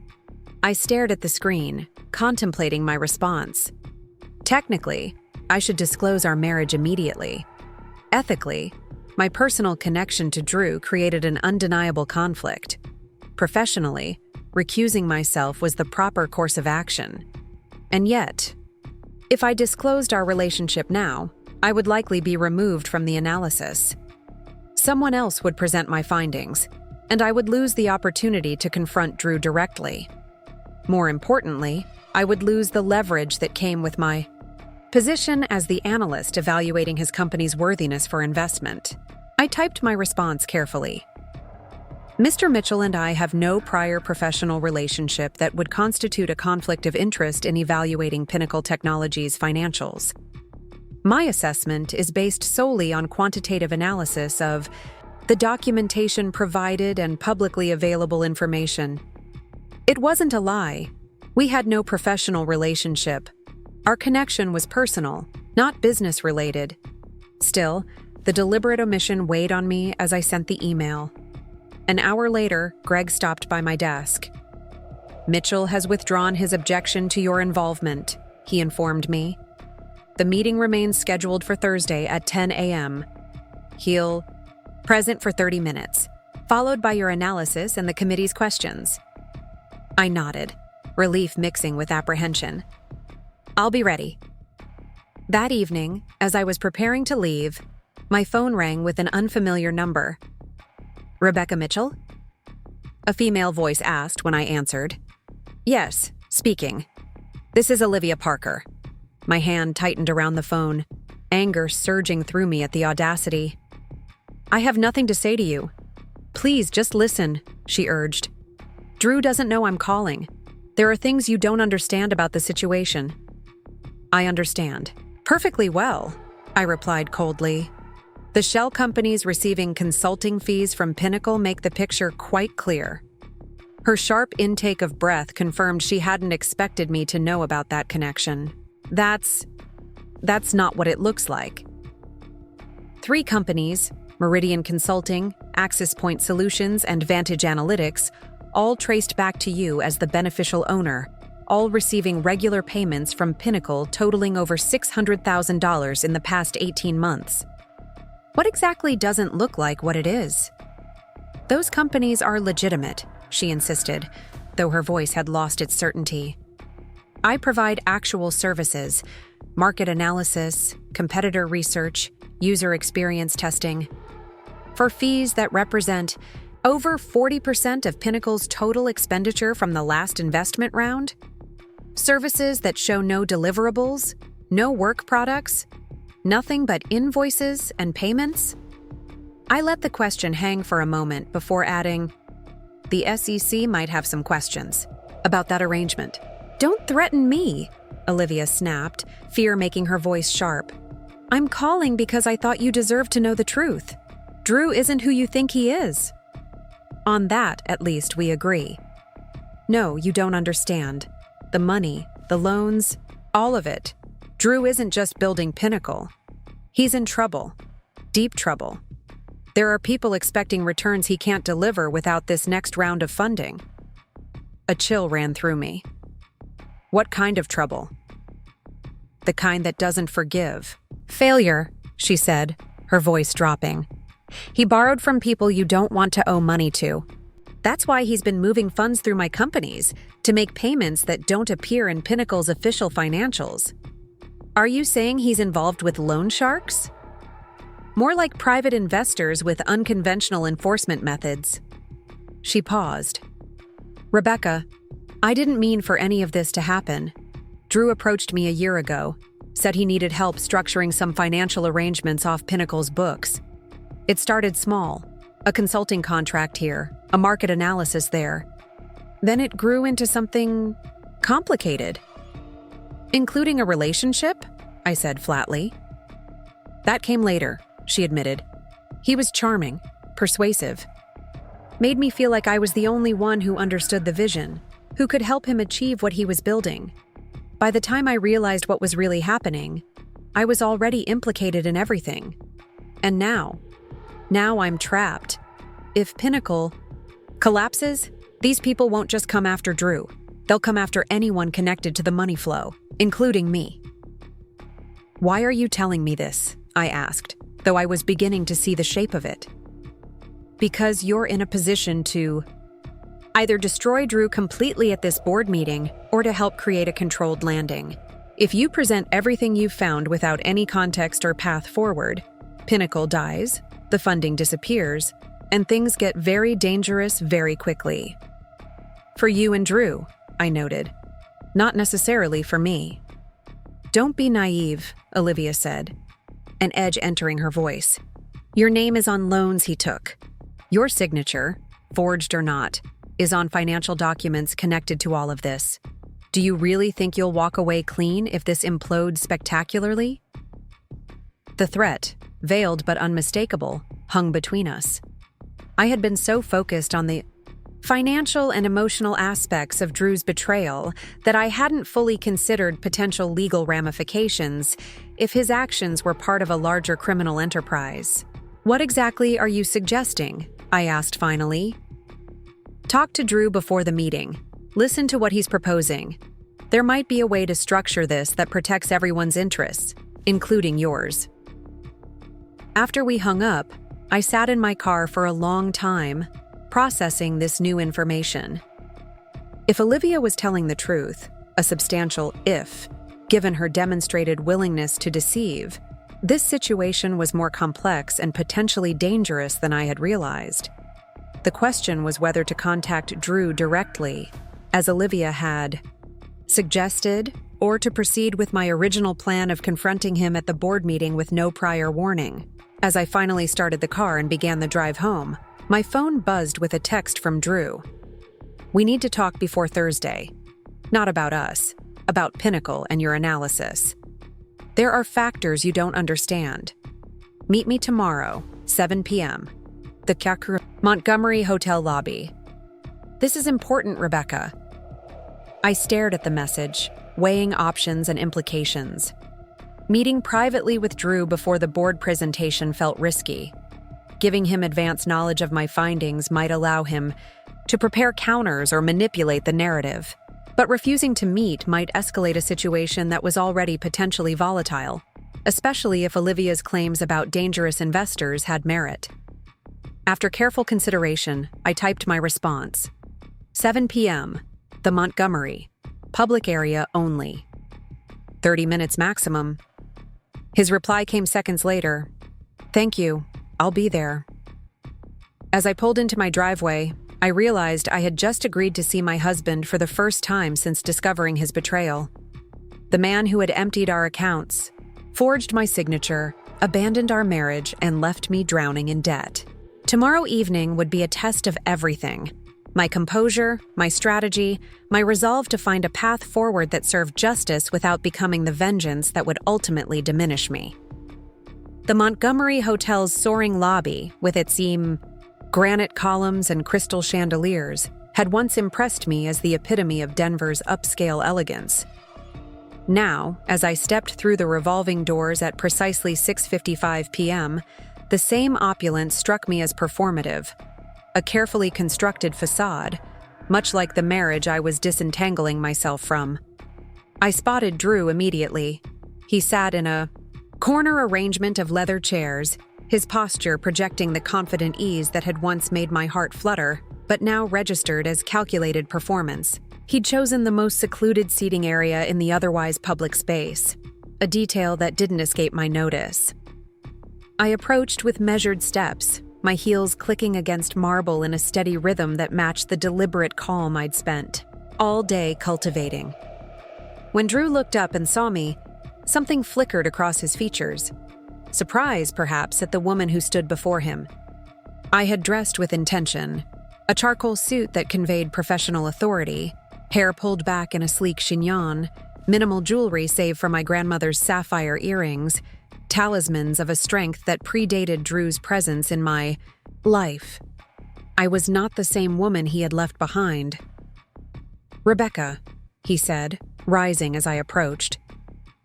I stared at the screen, contemplating my response. Technically, I should disclose our marriage immediately. Ethically, my personal connection to Drew created an undeniable conflict. Professionally, recusing myself was the proper course of action. And yet, if I disclosed our relationship now, I would likely be removed from the analysis. Someone else would present my findings, and I would lose the opportunity to confront Drew directly. More importantly, I would lose the leverage that came with my position as the analyst evaluating his company's worthiness for investment. I typed my response carefully. Mr. Mitchell and I have no prior professional relationship that would constitute a conflict of interest in evaluating Pinnacle Technologies' financials. My assessment is based solely on quantitative analysis of the documentation provided and publicly available information. It wasn't a lie. We had no professional relationship. Our connection was personal, not business-related. Still, the deliberate omission weighed on me as I sent the email. An hour later, Greg stopped by my desk. Mitchell has withdrawn his objection to your involvement, he informed me. The meeting remains scheduled for Thursday at 10 a.m. He'll present for 30 minutes, followed by your analysis and the committee's questions. I nodded, relief mixing with apprehension. I'll be ready. That evening, as I was preparing to leave, my phone rang with an unfamiliar number. Rebecca Mitchell? a female voice asked when I answered. Yes, speaking. This is Olivia Parker. My hand tightened around the phone, anger surging through me at the audacity. I have nothing to say to you. Please, just listen, she urged. Drew doesn't know I'm calling. There are things you don't understand about the situation. I understand. Perfectly well, I replied coldly. The shell companies receiving consulting fees from Pinnacle make the picture quite clear. Her sharp intake of breath confirmed she hadn't expected me to know about that connection. That's not what it looks like. 3 companies, Meridian Consulting, Axis Point Solutions, and Vantage Analytics, all traced back to you as the beneficial owner, all receiving regular payments from Pinnacle totaling over $600,000 in the past 18 months. What exactly doesn't look like what it is? Those companies are legitimate, she insisted, though her voice had lost its certainty. I provide actual services, market analysis, competitor research, user experience testing, for fees that represent over 40% of Pinnacle's total expenditure from the last investment round? Services that show no deliverables, no work products, nothing but invoices and payments? I let the question hang for a moment before adding, the SEC might have some questions about that arrangement. Don't threaten me, Olivia snapped, fear making her voice sharp. I'm calling because I thought you deserved to know the truth. Drew isn't who you think he is. On that, at least, we agree. No, you don't understand. The money, the loans, all of it. Drew isn't just building Pinnacle. He's in trouble. Deep trouble. There are people expecting returns he can't deliver without this next round of funding. A chill ran through me. What kind of trouble? The kind that doesn't forgive. Failure, she said, her voice dropping. He borrowed from people you don't want to owe money to. That's why he's been moving funds through my companies to make payments that don't appear in Pinnacle's official financials. Are you saying he's involved with loan sharks? More like private investors with unconventional enforcement methods. She paused. Rebecca, I didn't mean for any of this to happen. Drew approached me a year ago, said he needed help structuring some financial arrangements off Pinnacle's books. It started small, a consulting contract here, a market analysis there. Then it grew into something complicated. Including a relationship? I said flatly. That came later, she admitted. He was charming, persuasive. Made me feel like I was the only one who understood the vision, who could help him achieve what he was building. By the time I realized what was really happening, I was already implicated in everything. And now I'm trapped. If Pinnacle collapses, these people won't just come after Drew. They'll come after anyone connected to the money flow, including me. Why are you telling me this? I asked, though I was beginning to see the shape of it. Because you're in a position to either destroy Drew completely at this board meeting or to help create a controlled landing. If you present everything you've found without any context or path forward, Pinnacle dies, the funding disappears, and things get very dangerous very quickly. For you and Drew, I noted. Not necessarily for me. Don't be naive, Olivia said, an edge entering her voice. Your name is on loans he took. Your signature, forged or not, is on financial documents connected to all of this. Do you really think you'll walk away clean if this implodes spectacularly? The threat, veiled but unmistakable, hung between us. I had been so focused on the financial and emotional aspects of Drew's betrayal that I hadn't fully considered potential legal ramifications if his actions were part of a larger criminal enterprise. What exactly are you suggesting? I asked finally. Talk to Drew before the meeting. Listen to what he's proposing. There might be a way to structure this that protects everyone's interests, including yours. After we hung up, I sat in my car for a long time, processing this new information. If Olivia was telling the truth, a substantial if, given her demonstrated willingness to deceive, this situation was more complex and potentially dangerous than I had realized. The question was whether to contact Drew directly, as Olivia had suggested, or to proceed with my original plan of confronting him at the board meeting with no prior warning. As I finally started the car and began the drive home, my phone buzzed with a text from Drew. "We need to talk before Thursday. Not about us, about Pinnacle and your analysis. There are factors you don't understand. Meet me tomorrow, 7 p.m. The Montgomery Hotel lobby." "This is important, Rebecca." I stared at the message, weighing options and implications. Meeting privately with Drew before the board presentation felt risky. Giving him advance knowledge of my findings might allow him to prepare counters or manipulate the narrative. But refusing to meet might escalate a situation that was already potentially volatile, especially if Olivia's claims about dangerous investors had merit. After careful consideration, I typed my response. 7 p.m., the Montgomery, public area only. 30 minutes maximum. His reply came seconds later. "Thank you, I'll be there." As I pulled into my driveway, I realized I had just agreed to see my husband for the first time since discovering his betrayal. The man who had emptied our accounts, forged my signature, abandoned our marriage, and left me drowning in debt. Tomorrow evening would be a test of everything. My composure, my strategy, my resolve to find a path forward that served justice without becoming the vengeance that would ultimately diminish me. The Montgomery Hotel's soaring lobby, with its granite columns and crystal chandeliers, had once impressed me as the epitome of Denver's upscale elegance. Now, as I stepped through the revolving doors at precisely 6:55 p.m., the same opulence struck me as performative, a carefully constructed facade, much like the marriage I was disentangling myself from. I spotted Drew immediately. He sat in a corner arrangement of leather chairs, his posture projecting the confident ease that had once made my heart flutter, but now registered as calculated performance. He'd chosen the most secluded seating area in the otherwise public space, a detail that didn't escape my notice. I approached with measured steps, my heels clicking against marble in a steady rhythm that matched the deliberate calm I'd spent all day cultivating. When Drew looked up and saw me, something flickered across his features. Surprise, perhaps, at the woman who stood before him. I had dressed with intention, a charcoal suit that conveyed professional authority, hair pulled back in a sleek chignon, minimal jewelry save for my grandmother's sapphire earrings, talismans of a strength that predated Drew's presence in my life. I was not the same woman he had left behind. "Rebecca," he said, rising as I approached.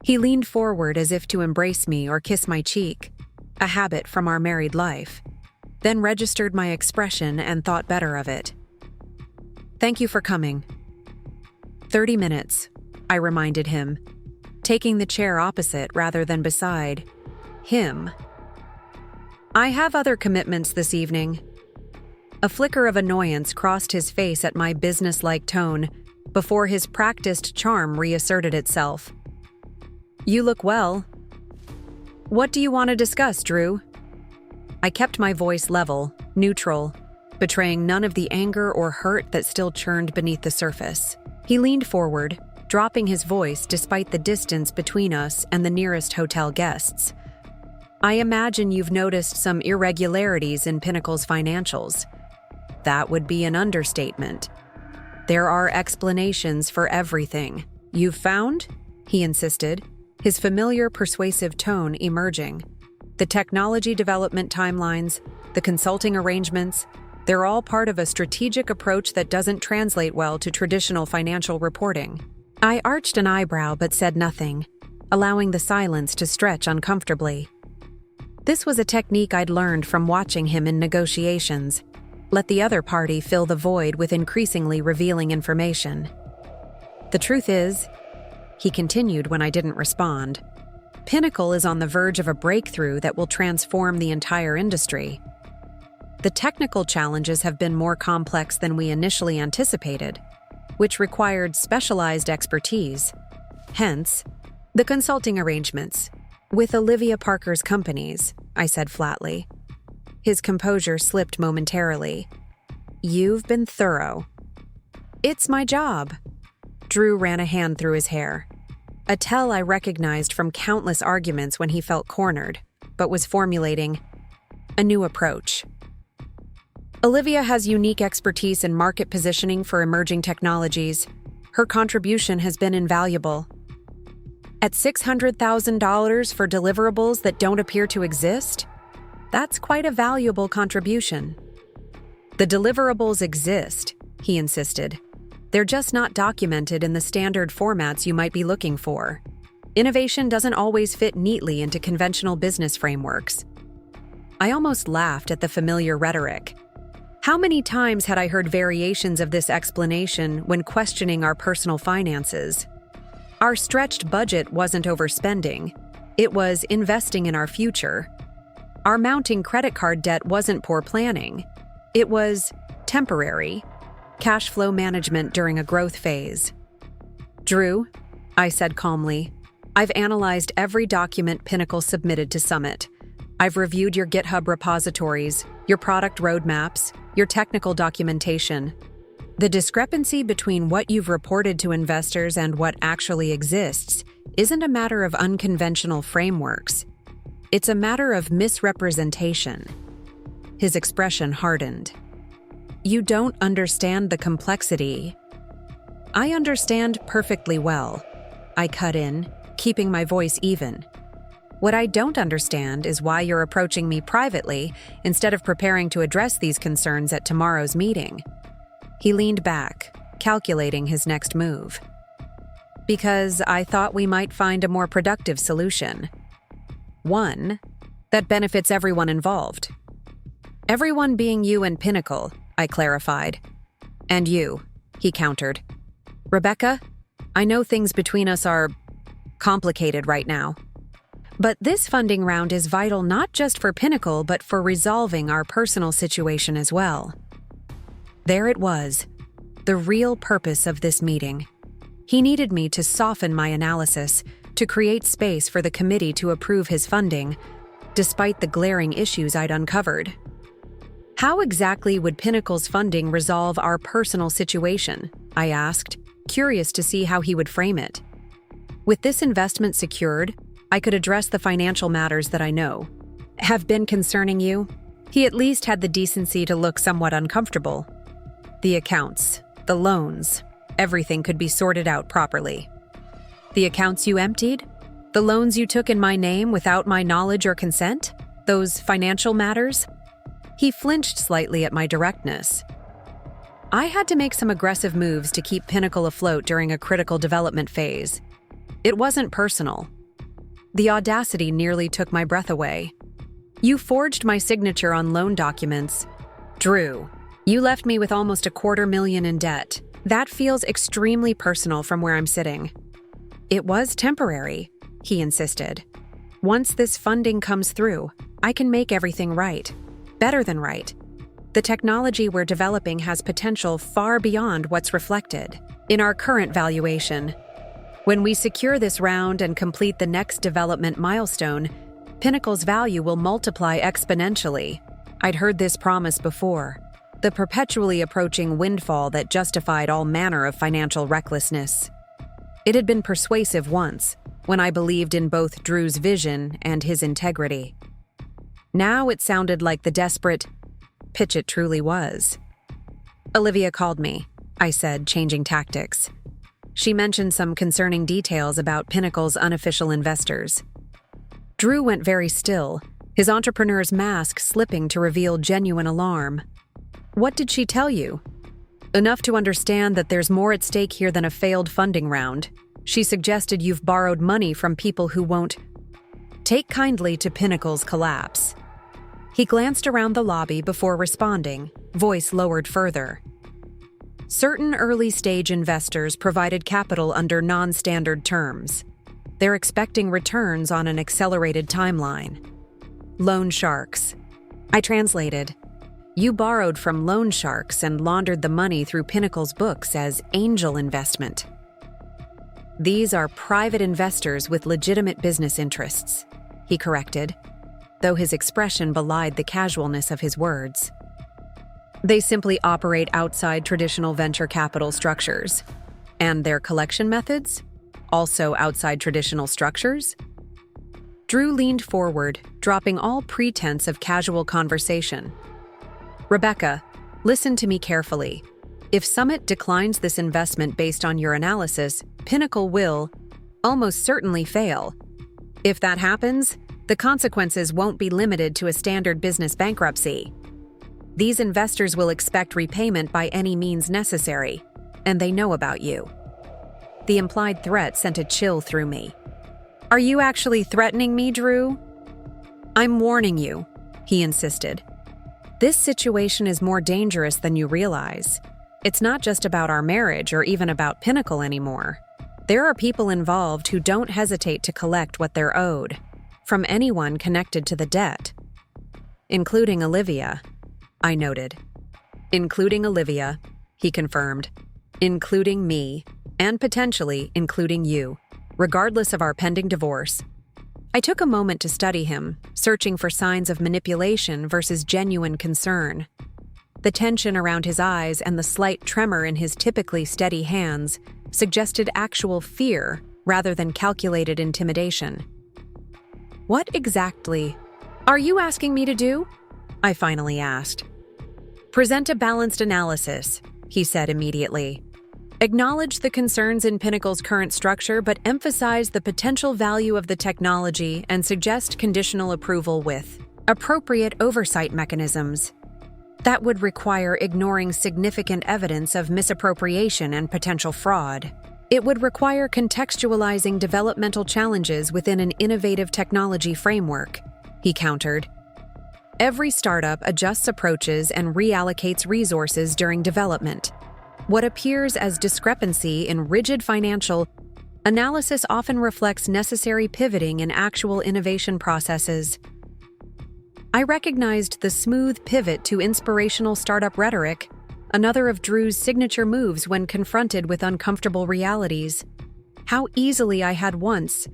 He leaned forward as if to embrace me or kiss my cheek, a habit from our married life, then registered my expression and thought better of it. "Thank you for coming." 30 minutes, I reminded him, taking the chair opposite rather than beside him. "I have other commitments this evening." A flicker of annoyance crossed his face at my business-like tone before his practiced charm reasserted itself. "You look well. What do you want to discuss, Drew?" I kept my voice level, neutral, betraying none of the anger or hurt that still churned beneath the surface. He leaned forward, dropping his voice despite the distance between us and the nearest hotel guests. "I imagine you've noticed some irregularities in Pinnacle's financials." That would be an understatement. "There are explanations for everything. You've found?" he insisted, his familiar persuasive tone emerging. "The technology development timelines, the consulting arrangements, they're all part of a strategic approach that doesn't translate well to traditional financial reporting." I arched an eyebrow but said nothing, allowing the silence to stretch uncomfortably. This was a technique I'd learned from watching him in negotiations. Let the other party fill the void with increasingly revealing information. "The truth is," he continued when I didn't respond, "Pinnacle is on the verge of a breakthrough that will transform the entire industry. The technical challenges have been more complex than we initially anticipated, which required specialized expertise. Hence, the consulting arrangements with Olivia Parker's companies," I said flatly. His composure slipped momentarily. You've been thorough. It's my job. Drew ran a hand through his hair. A tell I recognized from countless arguments when he felt cornered, but was formulating a new approach. Olivia has unique expertise in market positioning for emerging technologies. Her contribution has been invaluable. At $600,000 for deliverables that don't appear to exist? That's quite a valuable contribution. The deliverables exist, he insisted. They're just not documented in the standard formats you might be looking for. Innovation doesn't always fit neatly into conventional business frameworks. I almost laughed at the familiar rhetoric. How many times had I heard variations of this explanation when questioning our personal finances? Our stretched budget wasn't overspending. It was investing in our future. Our mounting credit card debt wasn't poor planning. It was temporary cash flow management during a growth phase. Drew, I said calmly, I've analyzed every document Pinnacle submitted to Summit. I've reviewed your GitHub repositories, your product roadmaps, your technical documentation. The discrepancy between what you've reported to investors and what actually exists isn't a matter of unconventional frameworks. It's a matter of misrepresentation. His expression hardened. You don't understand the complexity. I understand perfectly well. I cut in, keeping my voice even. What I don't understand is why you're approaching me privately instead of preparing to address these concerns at tomorrow's meeting. He leaned back, calculating his next move. Because I thought we might find a more productive solution. One that benefits everyone involved. Everyone being you and Pinnacle, I clarified. And you, he countered. Rebecca, I know things between us are complicated right now. But this funding round is vital not just for Pinnacle, but for resolving our personal situation as well. There it was, the real purpose of this meeting. He needed me to soften my analysis, to create space for the committee to approve his funding, despite the glaring issues I'd uncovered. How exactly would Pinnacle's funding resolve our personal situation? I asked, curious to see how he would frame it. With this investment secured, I could address the financial matters that I know have been concerning you. He at least had the decency to look somewhat uncomfortable. The accounts, the loans, everything could be sorted out properly. The accounts you emptied? The loans you took in my name without my knowledge or consent? Those financial matters? He flinched slightly at my directness. I had to make some aggressive moves to keep Pinnacle afloat during a critical development phase. It wasn't personal. The audacity nearly took my breath away. You forged my signature on loan documents. Drew, you left me with almost $250,000 in debt. That feels extremely personal from where I'm sitting. It was temporary, he insisted. Once this funding comes through, I can make everything right. Better than right. The technology we're developing has potential far beyond what's reflected in our current valuation. When we secure this round and complete the next development milestone, Pinnacle's value will multiply exponentially. I'd heard this promise before, the perpetually approaching windfall that justified all manner of financial recklessness. It had been persuasive once, when I believed in both Drew's vision and his integrity. Now it sounded like the desperate pitch it truly was. Olivia called me, I said, changing tactics. She mentioned some concerning details about Pinnacle's unofficial investors. Drew went very still, his entrepreneur's mask slipping to reveal genuine alarm. What did she tell you? Enough to understand that there's more at stake here than a failed funding round. She suggested you've borrowed money from people who won't take kindly to Pinnacle's collapse. He glanced around the lobby before responding, voice lowered further. Certain early-stage investors provided capital under non-standard terms. They're expecting returns on an accelerated timeline. Loan sharks. I translated. You borrowed from loan sharks and laundered the money through Pinnacle's books as angel investment. These are private investors with legitimate business interests, he corrected, though his expression belied the casualness of his words. They simply operate outside traditional venture capital structures. And their collection methods? Also outside traditional structures? Drew leaned forward, dropping all pretense of casual conversation. Rebecca, listen to me carefully. If Summit declines this investment based on your analysis, Pinnacle will almost certainly fail. If that happens, the consequences won't be limited to a standard business bankruptcy. These investors will expect repayment by any means necessary, and they know about you. The implied threat sent a chill through me. Are you actually threatening me, Drew? I'm warning you, he insisted. This situation is more dangerous than you realize. It's not just about our marriage or even about Pinnacle anymore. There are people involved who don't hesitate to collect what they're owed, from anyone connected to the debt. Including Olivia, I noted. Including Olivia, he confirmed. Including me, and potentially including you, regardless of our pending divorce. I took a moment to study him, searching for signs of manipulation versus genuine concern. The tension around his eyes and the slight tremor in his typically steady hands suggested actual fear rather than calculated intimidation. What exactly are you asking me to do? I finally asked. Present a balanced analysis, he said immediately. Acknowledge the concerns in Pinnacle's current structure, but emphasize the potential value of the technology and suggest conditional approval with appropriate oversight mechanisms. That would require ignoring significant evidence of misappropriation and potential fraud. It would require contextualizing developmental challenges within an innovative technology framework, he countered. Every startup adjusts approaches and reallocates resources during development. What appears as discrepancy in rigid financial analysis often reflects necessary pivoting in actual innovation processes. I recognized the smooth pivot to inspirational startup rhetoric, another of Drew's signature moves when confronted with uncomfortable realities. How easily I had once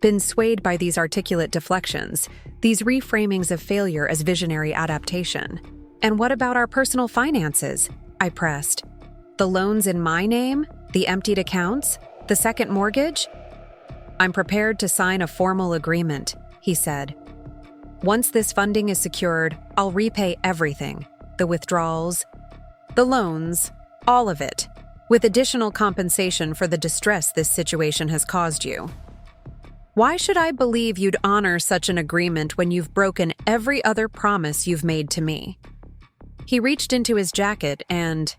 been swayed by these articulate deflections, these reframings of failure as visionary adaptation. And what about our personal finances? I pressed. The loans in my name? The emptied accounts? The second mortgage? I'm prepared to sign a formal agreement, he said. Once this funding is secured, I'll repay everything. The withdrawals, the loans, all of it, with additional compensation for the distress this situation has caused you. Why should I believe you'd honor such an agreement when you've broken every other promise you've made to me? He reached into his jacket and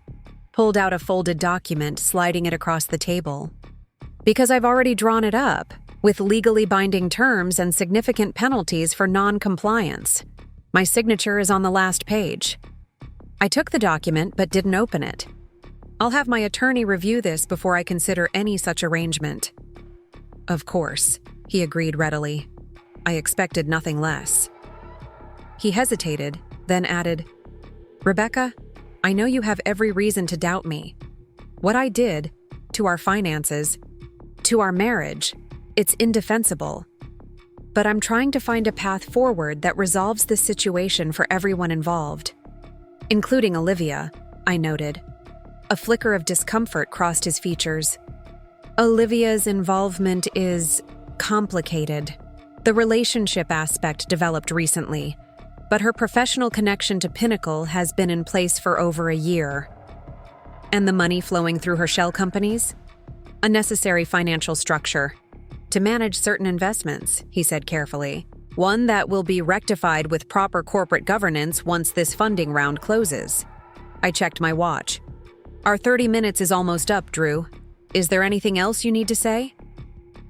pulled out a folded document, sliding it across the table. Because I've already drawn it up, with legally binding terms and significant penalties for non-compliance. My signature is on the last page. I took the document but didn't open it. I'll have my attorney review this before I consider any such arrangement. Of course, he agreed readily. I expected nothing less. He hesitated, then added, Rebecca, I know you have every reason to doubt me. What I did, to our finances, to our marriage, it's indefensible. But I'm trying to find a path forward that resolves this situation for everyone involved. Including Olivia, I noted. A flicker of discomfort crossed his features. Olivia's involvement is complicated. The relationship aspect developed recently, but her professional connection to Pinnacle has been in place for over a year. And the money flowing through her shell companies? A necessary financial structure to manage certain investments, he said carefully. One that will be rectified with proper corporate governance once this funding round closes. I checked my watch. Our 30 minutes is almost up, Drew. Is there anything else you need to say?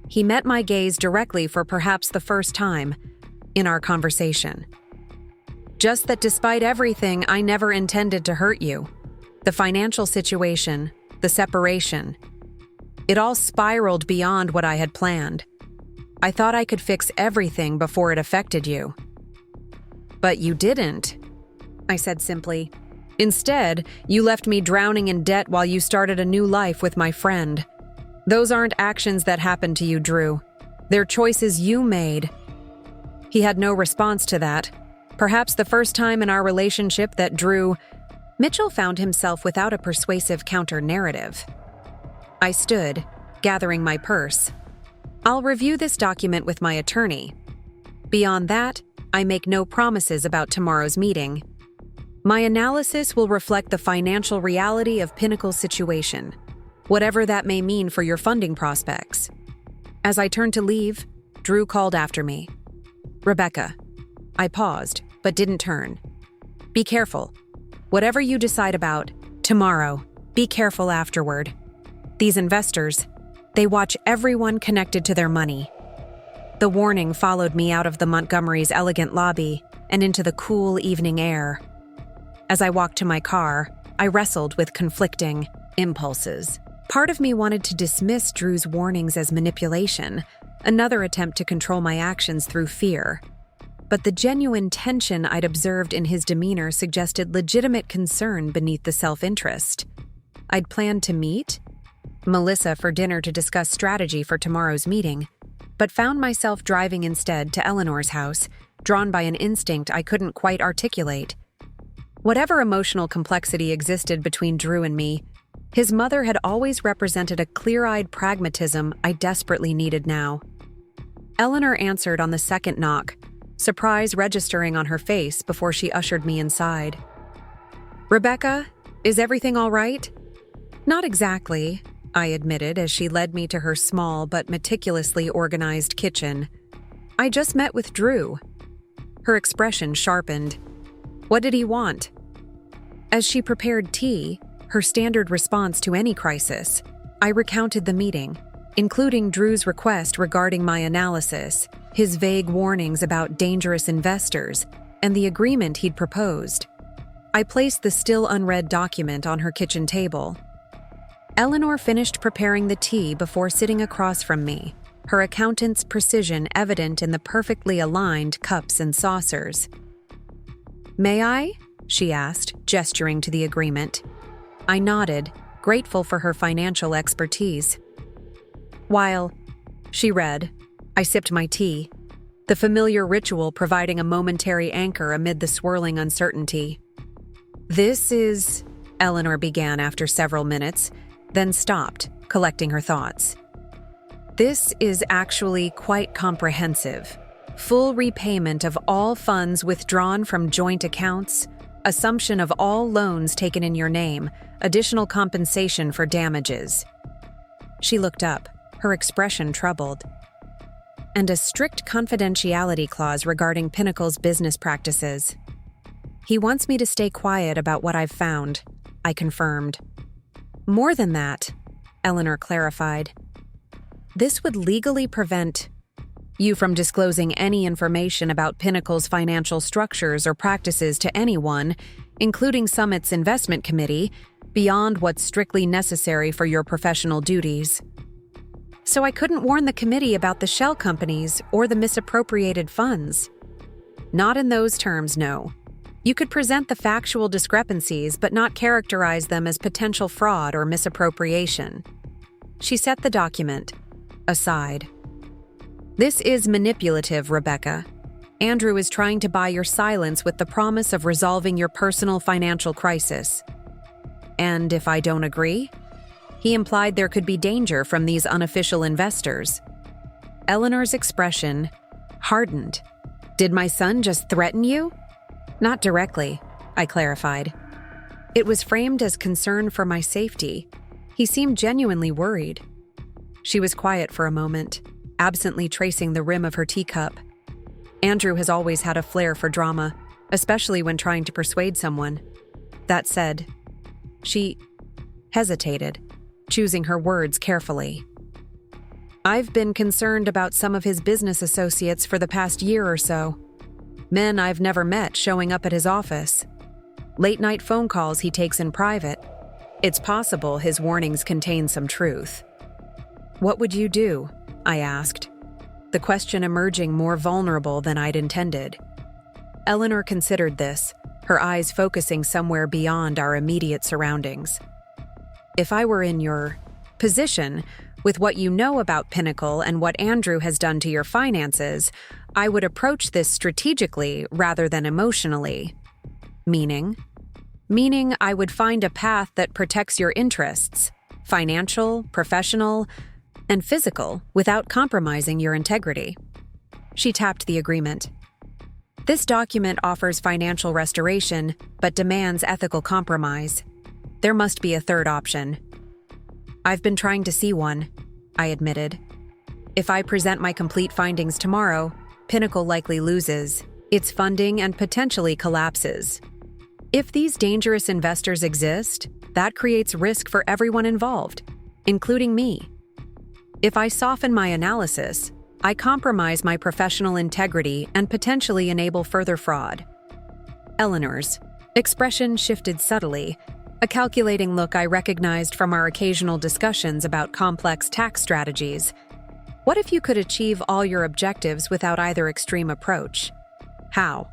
He met my gaze directly for perhaps the first time in our conversation. Just that despite everything, I never intended to hurt you. The financial situation, the separation, it all spiraled beyond what I had planned. I thought I could fix everything before it affected you. But you didn't, I said simply. Instead, you left me drowning in debt while you started a new life with my friend. Those aren't actions that happened to you, Drew. They're choices you made. He had no response to that. Perhaps the first time in our relationship that Drew Mitchell found himself without a persuasive counter-narrative. I stood, gathering my purse. I'll review this document with my attorney. Beyond that, I make no promises about tomorrow's meeting. My analysis will reflect the financial reality of Pinnacle's situation, whatever that may mean for your funding prospects. As I turned to leave, Drew called after me. "Rebecca." I paused, but didn't turn. "Be careful. Whatever you decide about tomorrow, be careful afterward. These investors, they watch everyone connected to their money." The warning followed me out of the Montgomery's elegant lobby and into the cool evening air. As I walked to my car, I wrestled with conflicting impulses. Part of me wanted to dismiss Drew's warnings as manipulation, another attempt to control my actions through fear. But the genuine tension I'd observed in his demeanor suggested legitimate concern beneath the self-interest. I'd planned to meet Melissa for dinner to discuss strategy for tomorrow's meeting, but found myself driving instead to Eleanor's house, drawn by an instinct I couldn't quite articulate. Whatever emotional complexity existed between Drew and me, his mother had always represented a clear-eyed pragmatism I desperately needed now. Eleanor answered on the second knock, surprise registering on her face before she ushered me inside. "Rebecca, is everything all right?" "Not exactly," I admitted as she led me to her small but meticulously organized kitchen. "I just met with Drew." Her expression sharpened. "What did he want?" As she prepared tea, her standard response to any crisis, I recounted the meeting, including Drew's request regarding my analysis, his vague warnings about dangerous investors, and the agreement he'd proposed. I placed the still unread document on her kitchen table. Eleanor finished preparing the tea before sitting across from me, her accountant's precision evident in the perfectly aligned cups and saucers. "May I?" she asked, gesturing to the agreement. I nodded, grateful for her financial expertise. While she read, I sipped my tea, the familiar ritual providing a momentary anchor amid the swirling uncertainty. "This is," Eleanor began after several minutes, then stopped, collecting her thoughts. "This is actually quite comprehensive. Full repayment of all funds withdrawn from joint accounts, assumption of all loans taken in your name, additional compensation for damages." She looked up, her expression troubled. "And a strict confidentiality clause regarding Pinnacle's business practices. He wants me to stay quiet about what I've found," I confirmed. "More than that," Eleanor clarified. "This would legally prevent you from disclosing any information about Pinnacle's financial structures or practices to anyone, including Summit's investment committee, beyond what's strictly necessary for your professional duties. So I couldn't warn the committee about the shell companies or the misappropriated funds." "Not in those terms, no. You could present the factual discrepancies but not characterize them as potential fraud or misappropriation." She set the document aside. "This is manipulative, Rebecca. Andrew is trying to buy your silence with the promise of resolving your personal financial crisis. And if I don't agree?" He implied there could be danger from these unofficial investors. Eleanor's expression hardened. "Did my son just threaten you?" "Not directly," I clarified. It was framed as concern for my safety. He seemed genuinely worried. She was quiet for a moment, absently tracing the rim of her teacup. Andrew has always had a flair for drama, especially when trying to persuade someone. That said, she hesitated, choosing her words carefully. "I've been concerned about some of his business associates for the past year or so. Men I've never met showing up at his office. Late-night phone calls he takes in private. It's possible his warnings contain some truth." "What would you do?" I asked, the question emerging more vulnerable than I'd intended. Eleanor considered this, her eyes focusing somewhere beyond our immediate surroundings. "If I were in your position, with what you know about Pinnacle and what Andrew has done to your finances, I would approach this strategically rather than emotionally." "Meaning?" meaning I would find a path that protects your interests, financial, professional, and physical, without compromising your integrity. She tapped the agreement. This document offers financial restoration, but demands ethical compromise. There must be a third option. I've been trying to see one, I admitted. If I present my complete findings tomorrow, Pinnacle likely loses, its funding and potentially collapses. If these dangerous investors exist, that creates risk for everyone involved, including me. If I soften my analysis, I compromise my professional integrity and potentially enable further fraud. Eleanor's expression shifted subtly, a calculating look I recognized from our occasional discussions about complex tax strategies. What if you could achieve all your objectives without either extreme approach? How?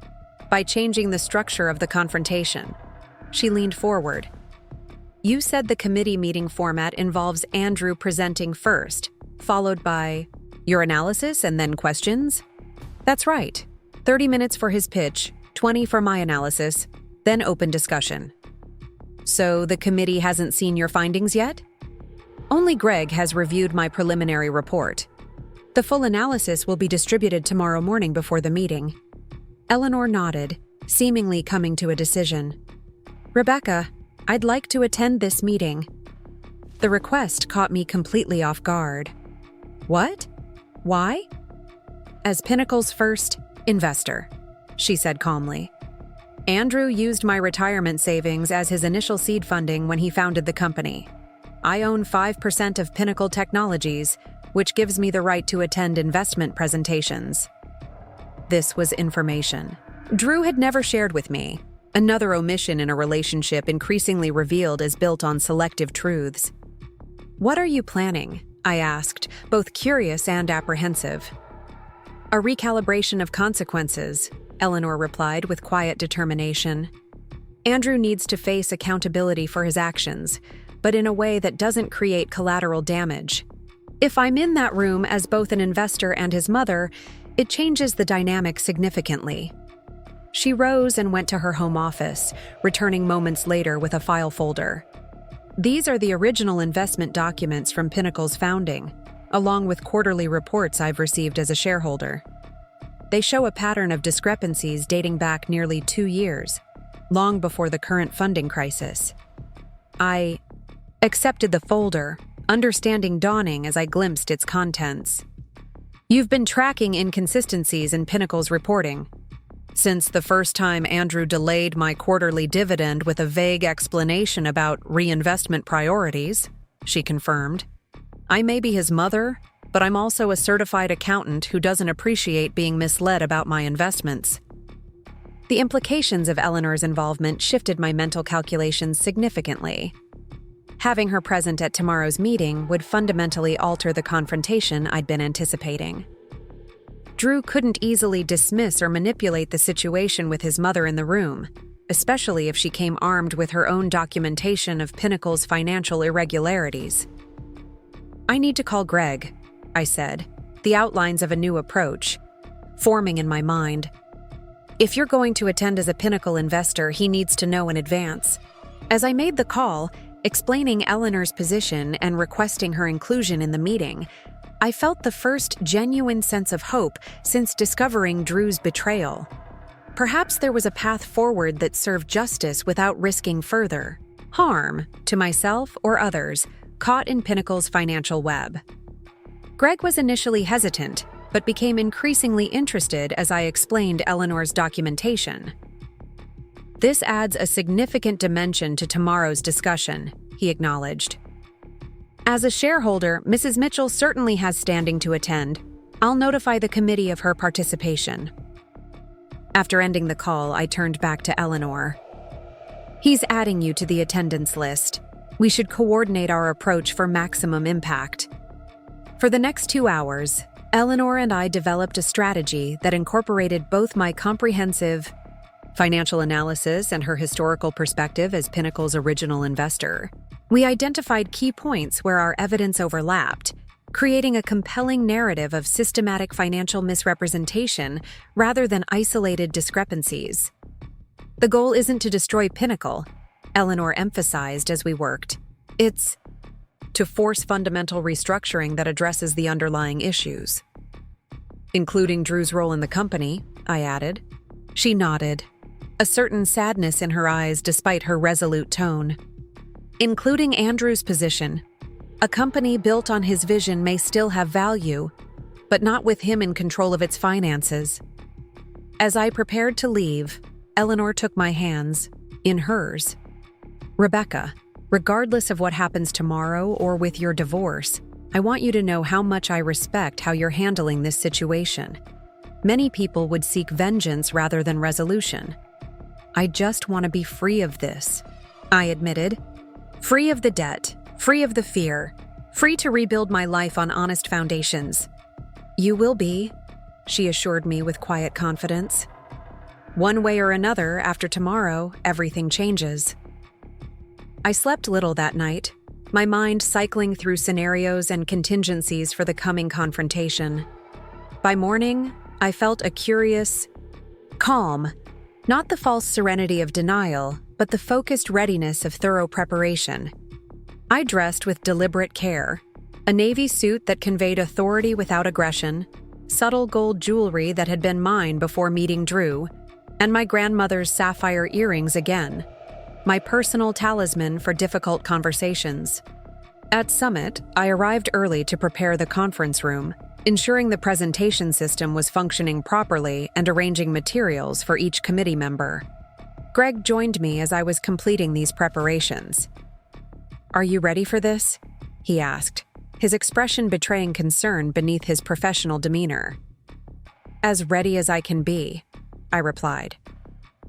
By changing the structure of the confrontation. She leaned forward. You said the committee meeting format involves Andrew presenting first, followed by your analysis and then questions? That's right. 30 minutes for his pitch, 20 for my analysis, then open discussion. So the committee hasn't seen your findings yet? Only Greg has reviewed my preliminary report. The full analysis will be distributed tomorrow morning before the meeting. Eleanor nodded, seemingly coming to a decision. Rebecca, I'd like to attend this meeting. The request caught me completely off guard. What? Why? As Pinnacle's first investor, she said calmly. Andrew used my retirement savings as his initial seed funding when he founded the company. I own 5% of Pinnacle Technologies, which gives me the right to attend investment presentations. This was information Drew had never shared with me, another omission in a relationship increasingly revealed as built on selective truths. What are you planning? I asked, both curious and apprehensive. A recalibration of consequences, Eleanor replied with quiet determination. Andrew needs to face accountability for his actions, but in a way that doesn't create collateral damage. If I'm in that room as both an investor and his mother, it changes the dynamic significantly. She rose and went to her home office, returning moments later with a file folder. These are the original investment documents from Pinnacle's founding, along with quarterly reports I've received as a shareholder. They show a pattern of discrepancies dating back nearly 2 years, long before the current funding crisis. I accepted the folder, understanding dawning as I glimpsed its contents. You've been tracking inconsistencies in Pinnacle's reporting. Since the first time Andrew delayed my quarterly dividend with a vague explanation about reinvestment priorities, she confirmed. I may be his mother, but I'm also a certified accountant who doesn't appreciate being misled about my investments. The implications of Eleanor's involvement shifted my mental calculations significantly. Having her present at tomorrow's meeting would fundamentally alter the confrontation I'd been anticipating. Drew couldn't easily dismiss or manipulate the situation with his mother in the room, especially if she came armed with her own documentation of Pinnacle's financial irregularities. I need to call Greg, I said, the outlines of a new approach forming in my mind. If you're going to attend as a Pinnacle investor, he needs to know in advance. As I made the call, explaining Eleanor's position and requesting her inclusion in the meeting, I felt the first genuine sense of hope since discovering Drew's betrayal. Perhaps there was a path forward that served justice without risking further harm to myself or others caught in Pinnacle's financial web. Greg was initially hesitant, but became increasingly interested as I explained Eleanor's documentation. This adds a significant dimension to tomorrow's discussion, he acknowledged. As a shareholder, Mrs. Mitchell certainly has standing to attend. I'll notify the committee of her participation. After ending the call, I turned back to Eleanor. He's adding you to the attendance list. We should coordinate our approach for maximum impact. For the next 2 hours, Eleanor and I developed a strategy that incorporated both my comprehensive financial analysis and her historical perspective as Pinnacle's original investor. We identified key points where our evidence overlapped, creating a compelling narrative of systematic financial misrepresentation rather than isolated discrepancies. The goal isn't to destroy Pinnacle, Eleanor emphasized as we worked. It's to force fundamental restructuring that addresses the underlying issues. Including Drew's role in the company, I added. She nodded, a certain sadness in her eyes despite her resolute tone. Including Andrew's position, a company built on his vision may still have value, but not with him in control of its finances. As I prepared to leave, Eleanor took my hands, in hers. Rebecca, regardless of what happens tomorrow or with your divorce, I want you to know how much I respect how you're handling this situation. Many people would seek vengeance rather than resolution. I just want to be free of this, I admitted. Free of the debt, free of the fear, free to rebuild my life on honest foundations. You will be, she assured me with quiet confidence. One way or another, after tomorrow, everything changes. I slept little that night, my mind cycling through scenarios and contingencies for the coming confrontation. By morning, I felt a curious calm, not the false serenity of denial, but the focused readiness of thorough preparation. I dressed with deliberate care, a navy suit that conveyed authority without aggression, subtle gold jewelry that had been mine before meeting Drew, and my grandmother's sapphire earrings again, my personal talisman for difficult conversations. At Summit, I arrived early to prepare the conference room, ensuring the presentation system was functioning properly and arranging materials for each committee member. Greg joined me as I was completing these preparations. "Are you ready for this?" he asked, his expression betraying concern beneath his professional demeanor. "As ready as I can be," I replied.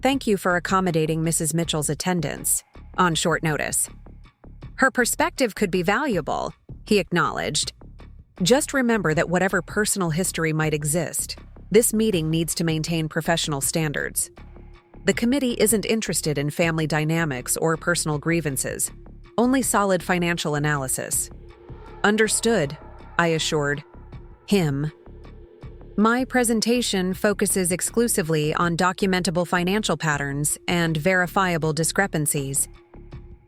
"Thank you for accommodating Mrs. Mitchell's attendance on short notice. Her perspective could be valuable," he acknowledged. "Just remember that whatever personal history might exist, this meeting needs to maintain professional standards. The committee isn't interested in family dynamics or personal grievances, only solid financial analysis." "Understood," I assured him. "My presentation focuses exclusively on documentable financial patterns and verifiable discrepancies."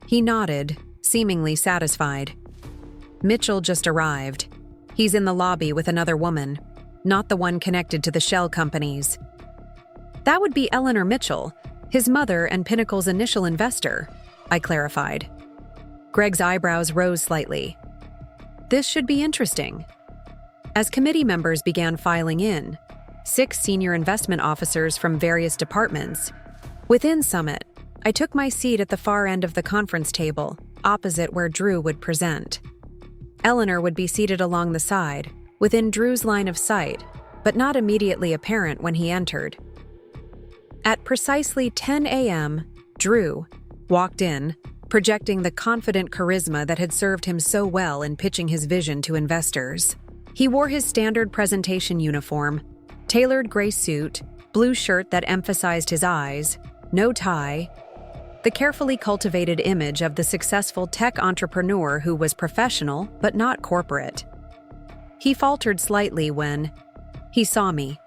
He nodded, seemingly satisfied. "Mitchell just arrived. He's in the lobby with another woman, not the one connected to the shell companies." "That would be Eleanor Mitchell, his mother and Pinnacle's initial investor," I clarified. Greg's eyebrows rose slightly. "This should be interesting." As committee members began filing in, 6 senior investment officers from various departments. Within Summit, I took my seat at the far end of the conference table, opposite where Drew would present. Eleanor would be seated along the side, within Drew's line of sight, but not immediately apparent when he entered. At precisely 10 a.m., Drew walked in, projecting the confident charisma that had served him so well in pitching his vision to investors. He wore his standard presentation uniform, tailored gray suit, blue shirt that emphasized his eyes, no tie, the carefully cultivated image of the successful tech entrepreneur who was professional but not corporate. He faltered slightly when he saw me,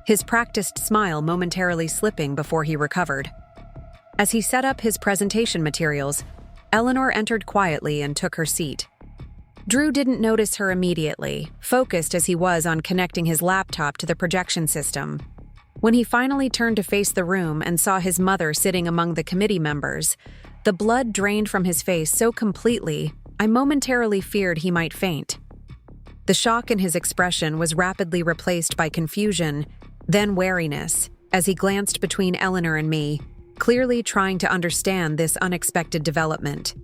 his practiced smile momentarily slipping before he recovered. As he set up his presentation materials, Eleanor entered quietly and took her seat. Drew didn't notice her immediately, focused as he was on connecting his laptop to the projection system. When he finally turned to face the room and saw his mother sitting among the committee members, the blood drained from his face so completely, I momentarily feared he might faint. The shock in his expression was rapidly replaced by confusion, then wariness, as he glanced between Eleanor and me, clearly trying to understand this unexpected development.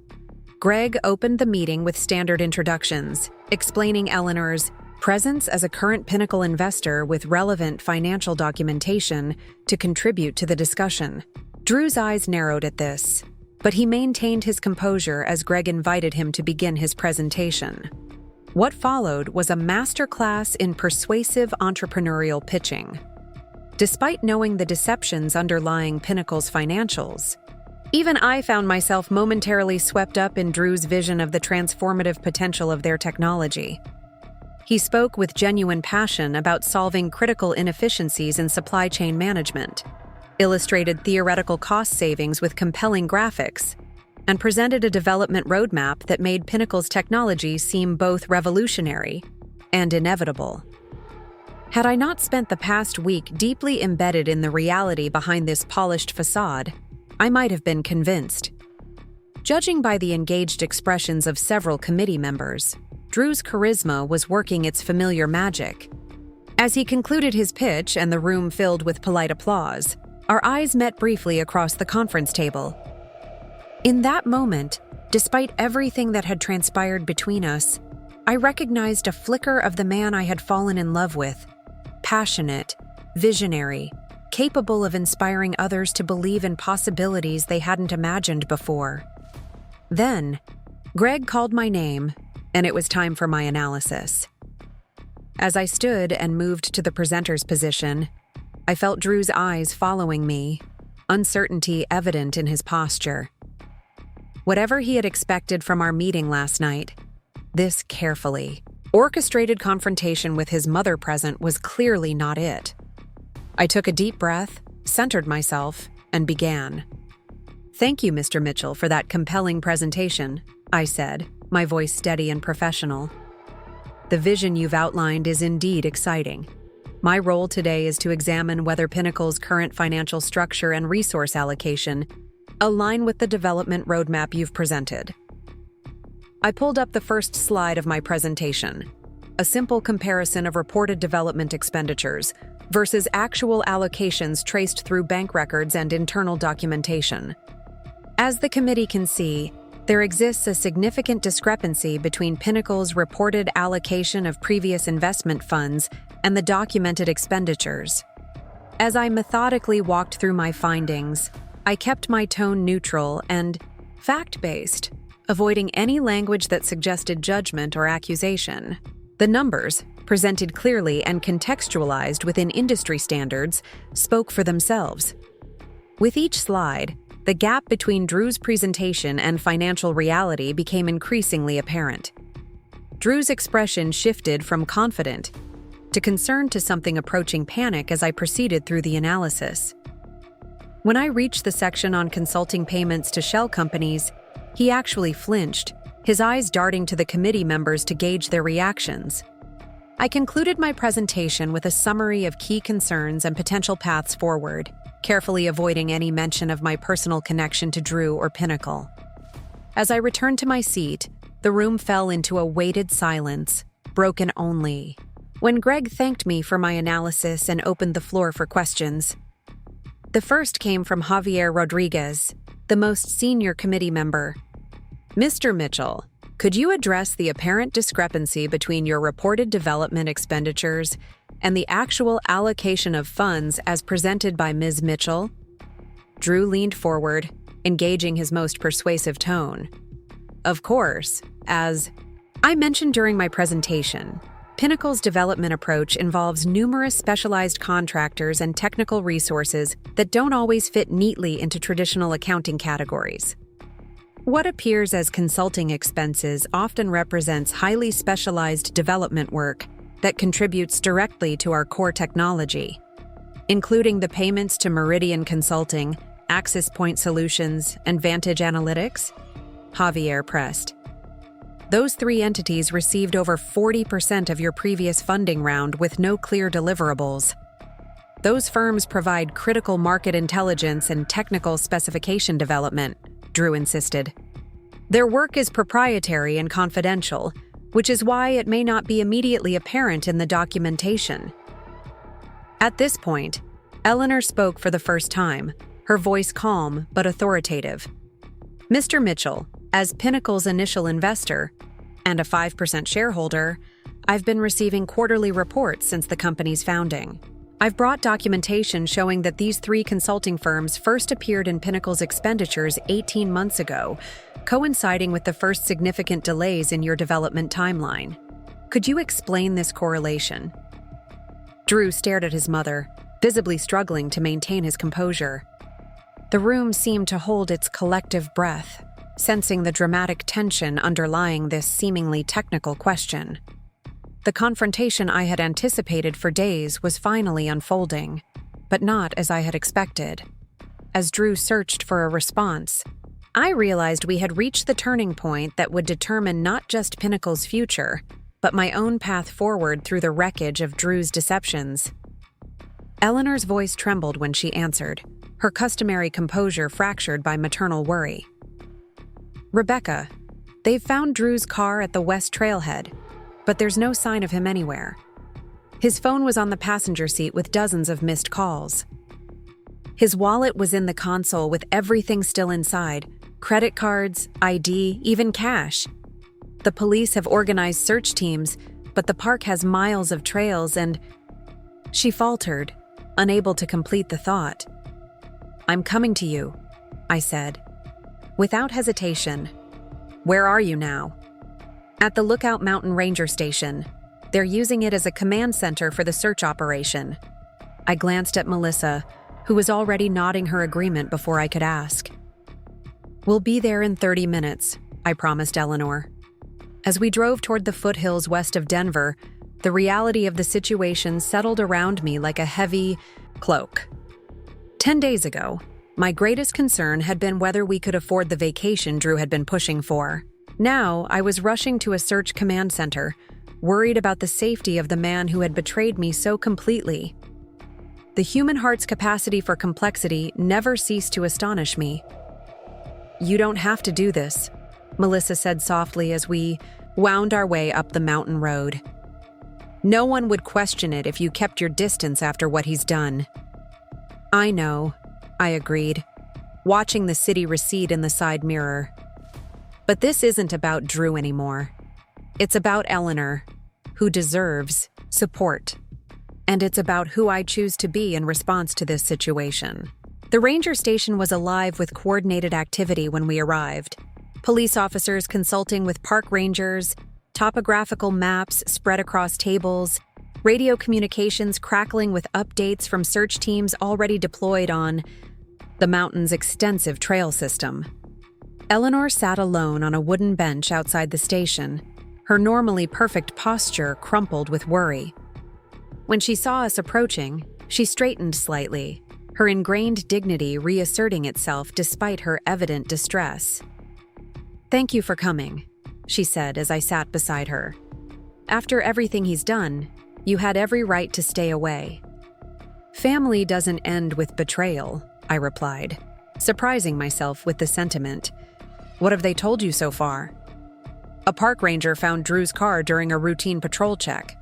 Greg opened the meeting with standard introductions, explaining Eleanor's presence as a current Pinnacle investor with relevant financial documentation to contribute to the discussion. Drew's eyes narrowed at this, but he maintained his composure as Greg invited him to begin his presentation. What followed was a masterclass in persuasive entrepreneurial pitching. Despite knowing the deceptions underlying Pinnacle's financials, even I found myself momentarily swept up in Drew's vision of the transformative potential of their technology. He spoke with genuine passion about solving critical inefficiencies in supply chain management, illustrated theoretical cost savings with compelling graphics, and presented a development roadmap that made Pinnacle's technology seem both revolutionary and inevitable. Had I not spent the past week deeply embedded in the reality behind this polished facade, I might have been convinced. Judging by the engaged expressions of several committee members, Drew's charisma was working its familiar magic. As he concluded his pitch and the room filled with polite applause, our eyes met briefly across the conference table. In that moment, despite everything that had transpired between us, I recognized a flicker of the man I had fallen in love with. Passionate, visionary, capable of inspiring others to believe in possibilities they hadn't imagined before. Then, Greg called my name, and it was time for my analysis. As I stood and moved to the presenter's position, I felt Drew's eyes following me, uncertainty evident in his posture. Whatever he had expected from our meeting last night, this carefully orchestrated confrontation with his mother present was clearly not it. I took a deep breath, centered myself, and began. "Thank you, Mr. Mitchell, for that compelling presentation," I said, my voice steady and professional. "The vision you've outlined is indeed exciting. My role today is to examine whether Pinnacle's current financial structure and resource allocation align with the development roadmap you've presented." I pulled up the first slide of my presentation, a simple comparison of reported development expenditures versus actual allocations traced through bank records and internal documentation. As the committee can see, there exists a significant discrepancy between Pinnacle's reported allocation of previous investment funds and the documented expenditures. As I methodically walked through my findings, I kept my tone neutral and fact-based, avoiding any language that suggested judgment or accusation. The numbers, presented clearly and contextualized within industry standards, spoke for themselves. With each slide, the gap between Drew's presentation and financial reality became increasingly apparent. Drew's expression shifted from confident to concerned to something approaching panic as I proceeded through the analysis. When I reached the section on consulting payments to shell companies, he actually flinched, his eyes darting to the committee members to gauge their reactions. I concluded my presentation with a summary of key concerns and potential paths forward, carefully avoiding any mention of my personal connection to Drew or Pinnacle. As I returned to my seat, the room fell into a weighted silence, broken only when Greg thanked me for my analysis and opened the floor for questions. The first came from Javier Rodriguez, the most senior committee member. "Mr. Mitchell, could you address the apparent discrepancy between your reported development expenditures and the actual allocation of funds as presented by Ms. Mitchell?" Drew leaned forward, engaging his most persuasive tone. "Of course, as I mentioned during my presentation, Pinnacle's development approach involves numerous specialized contractors and technical resources that don't always fit neatly into traditional accounting categories. What appears as consulting expenses often represents highly specialized development work that contributes directly to our core technology, including the payments to Meridian Consulting, Axis Point Solutions, and Vantage Analytics," Javier pressed. "Those three entities received over 40% of your previous funding round with no clear deliverables. Those firms provide critical market intelligence and technical specification development," Drew insisted. "Their work is proprietary and confidential, which is why it may not be immediately apparent in the documentation." At this point, Eleanor spoke for the first time, her voice calm but authoritative. "Mr. Mitchell, as Pinnacle's initial investor and a 5% shareholder, I've been receiving quarterly reports since the company's founding. I've brought documentation showing that these three consulting firms first appeared in Pinnacle's expenditures 18 months ago, coinciding with the first significant delays in your development timeline. Could you explain this correlation?" Drew stared at his mother, visibly struggling to maintain his composure. The room seemed to hold its collective breath, sensing the dramatic tension underlying this seemingly technical question. The confrontation I had anticipated for days was finally unfolding, but not as I had expected. As Drew searched for a response, I realized we had reached the turning point that would determine not just Pinnacle's future, but my own path forward through the wreckage of Drew's deceptions. Eleanor's voice trembled when she answered, her customary composure fractured by maternal worry. "Rebecca, they've found Drew's car at the West Trailhead, but there's no sign of him anywhere. His phone was on the passenger seat with dozens of missed calls. His wallet was in the console with everything still inside, credit cards, ID, even cash. The police have organized search teams, but the park has miles of trails and—" She faltered, unable to complete the thought. "I'm coming to you," I said. Without hesitation. "Where are you now?" "At the Lookout Mountain Ranger Station. They're using it as a command center for the search operation." I glanced at Melissa, who was already nodding her agreement before I could ask. "We'll be there in 30 minutes, I promised Eleanor. As we drove toward the foothills west of Denver, the reality of the situation settled around me like a heavy cloak. 10 days ago, my greatest concern had been whether we could afford the vacation Drew had been pushing for. Now, I was rushing to a search command center, worried about the safety of the man who had betrayed me so completely. The human heart's capacity for complexity never ceased to astonish me. "You don't have to do this," Melissa said softly as we wound our way up the mountain road. "No one would question it if you kept your distance after what he's done." "I know," I agreed, watching the city recede in the side mirror. "But this isn't about Drew anymore. It's about Eleanor, who deserves support. And it's about who I choose to be in response to this situation." The ranger station was alive with coordinated activity when we arrived. Police officers consulting with park rangers, topographical maps spread across tables, radio communications crackling with updates from search teams already deployed on the mountain's extensive trail system. Eleanor sat alone on a wooden bench outside the station, her normally perfect posture crumpled with worry. When she saw us approaching, she straightened slightly, her ingrained dignity reasserting itself despite her evident distress. "Thank you for coming," she said as I sat beside her. "After everything he's done, you had every right to stay away." "Family doesn't end with betrayal," I replied, surprising myself with the sentiment. "What have they told you so far?" "A park ranger found Drew's car during a routine patrol check.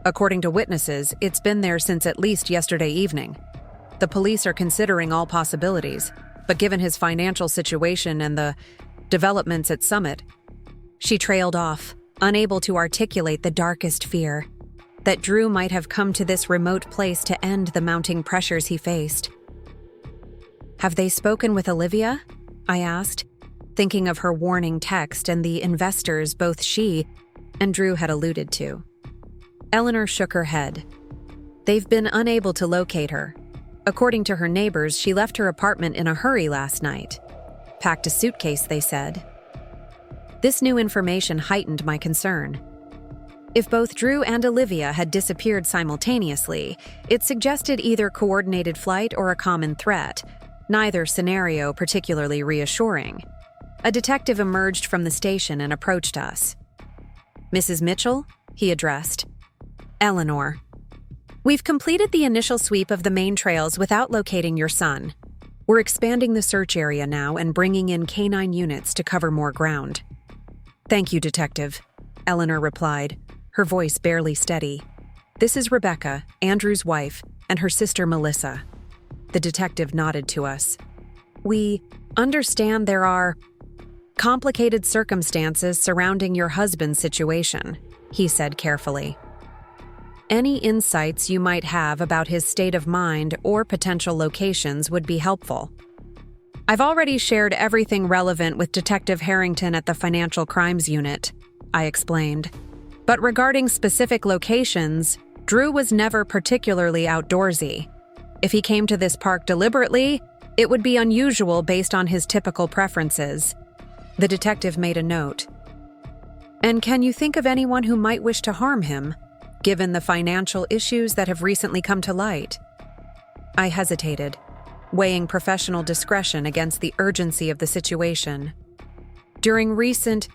According to witnesses, it's been there since at least yesterday evening. The police are considering all possibilities, but given his financial situation and the developments at Summit..." She trailed off, unable to articulate the darkest fear, that Drew might have come to this remote place to end the mounting pressures he faced. "Have they spoken with Olivia?" I asked, thinking of her warning text and the investors both she and Drew had alluded to. Eleanor shook her head. "They've been unable to locate her. According to her neighbors, she left her apartment in a hurry last night. Packed a suitcase, they said." This new information heightened my concern. If both Drew and Olivia had disappeared simultaneously, it suggested either coordinated flight or a common threat, neither scenario particularly reassuring. A detective emerged from the station and approached us. "Mrs. Mitchell?" he addressed. "Eleanor. We've completed the initial sweep of the main trails without locating your son. We're expanding the search area now and bringing in canine units to cover more ground." "Thank you, Detective," Eleanor replied, her voice barely steady. "This is Rebecca, Andrew's wife, and her sister Melissa." The detective nodded to us. "We understand there are complicated circumstances surrounding your husband's situation," he said carefully. "Any insights you might have about his state of mind or potential locations would be helpful." "I've already shared everything relevant with Detective Harrington at the Financial Crimes Unit," I explained. "But regarding specific locations, Drew was never particularly outdoorsy. If he came to this park deliberately, it would be unusual based on his typical preferences." The detective made a note. "And can you think of anyone who might wish to harm him, given the financial issues that have recently come to light?" I hesitated. weighing professional discretion against the urgency of the situation. During recent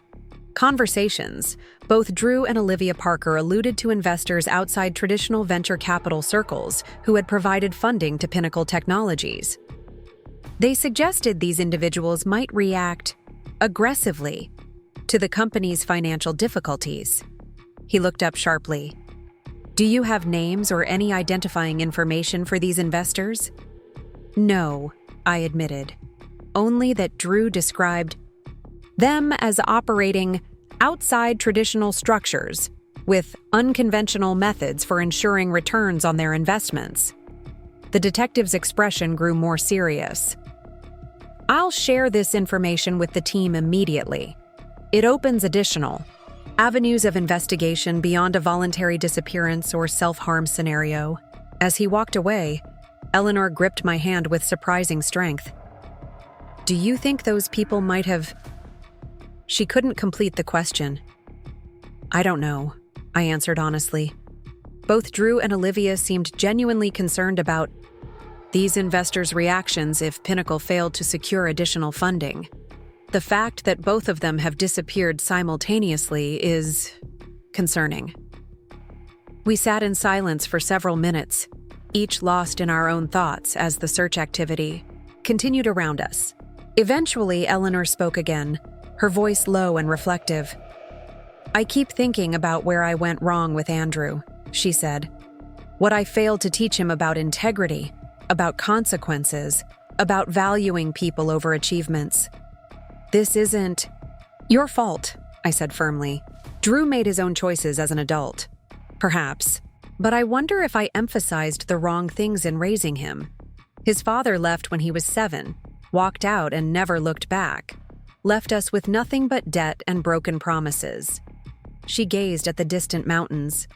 conversations, both Drew and Olivia Parker alluded to investors outside traditional venture capital circles who had provided funding to Pinnacle Technologies. They suggested these individuals might react aggressively to the company's financial difficulties. He looked up sharply. "Do you have names or any identifying information for these investors?" "No," I admitted. "Only that Drew described them as operating outside traditional structures with unconventional methods for ensuring returns on their investments." The detective's expression grew more serious. "I'll share this information with the team immediately. It opens additional avenues of investigation beyond a voluntary disappearance or self-harm scenario." As he walked away, Eleanor gripped my hand with surprising strength. "Do you think those people might have—" She couldn't complete the question. "I don't know," I answered honestly. Both Drew and Olivia seemed genuinely concerned about these investors' reactions if Pinnacle failed to secure additional funding. The fact that both of them have disappeared simultaneously is concerning. We sat in silence for several minutes, each lost in our own thoughts as the search activity continued around us. Eventually, Eleanor spoke again, her voice low and reflective. "I keep thinking about where I went wrong with Andrew," she said. "What I failed to teach him about integrity, about consequences, about valuing people over achievements. This isn't your fault," I said firmly. "Drew made his own choices as an adult. Perhaps. But I wonder if I emphasized the wrong things in raising him. His father left when he was 7, walked out and never looked back, left us with nothing but debt and broken promises." She gazed at the distant mountains.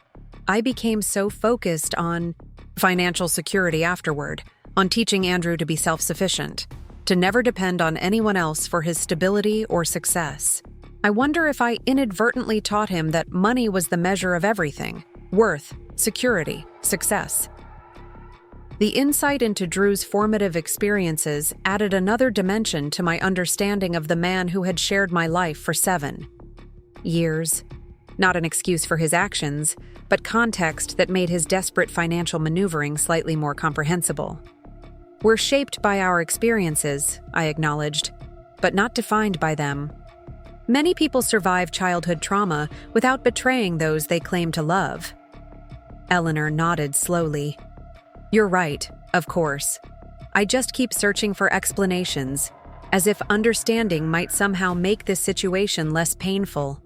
"I became so focused on financial security afterward, on teaching Andrew to be self-sufficient, to never depend on anyone else for his stability or success. I wonder if I inadvertently taught him that money was the measure of everything: worth, security, success." The insight into Drew's formative experiences added another dimension to my understanding of the man who had shared my life for 7 years. Not an excuse for his actions, but context that made his desperate financial maneuvering slightly more comprehensible. "We're shaped by our experiences," I acknowledged, "but not defined by them. Many people survive childhood trauma without betraying those they claim to love." Eleanor nodded slowly. "You're right, of course. I just keep searching for explanations, as if understanding might somehow make this situation less painful."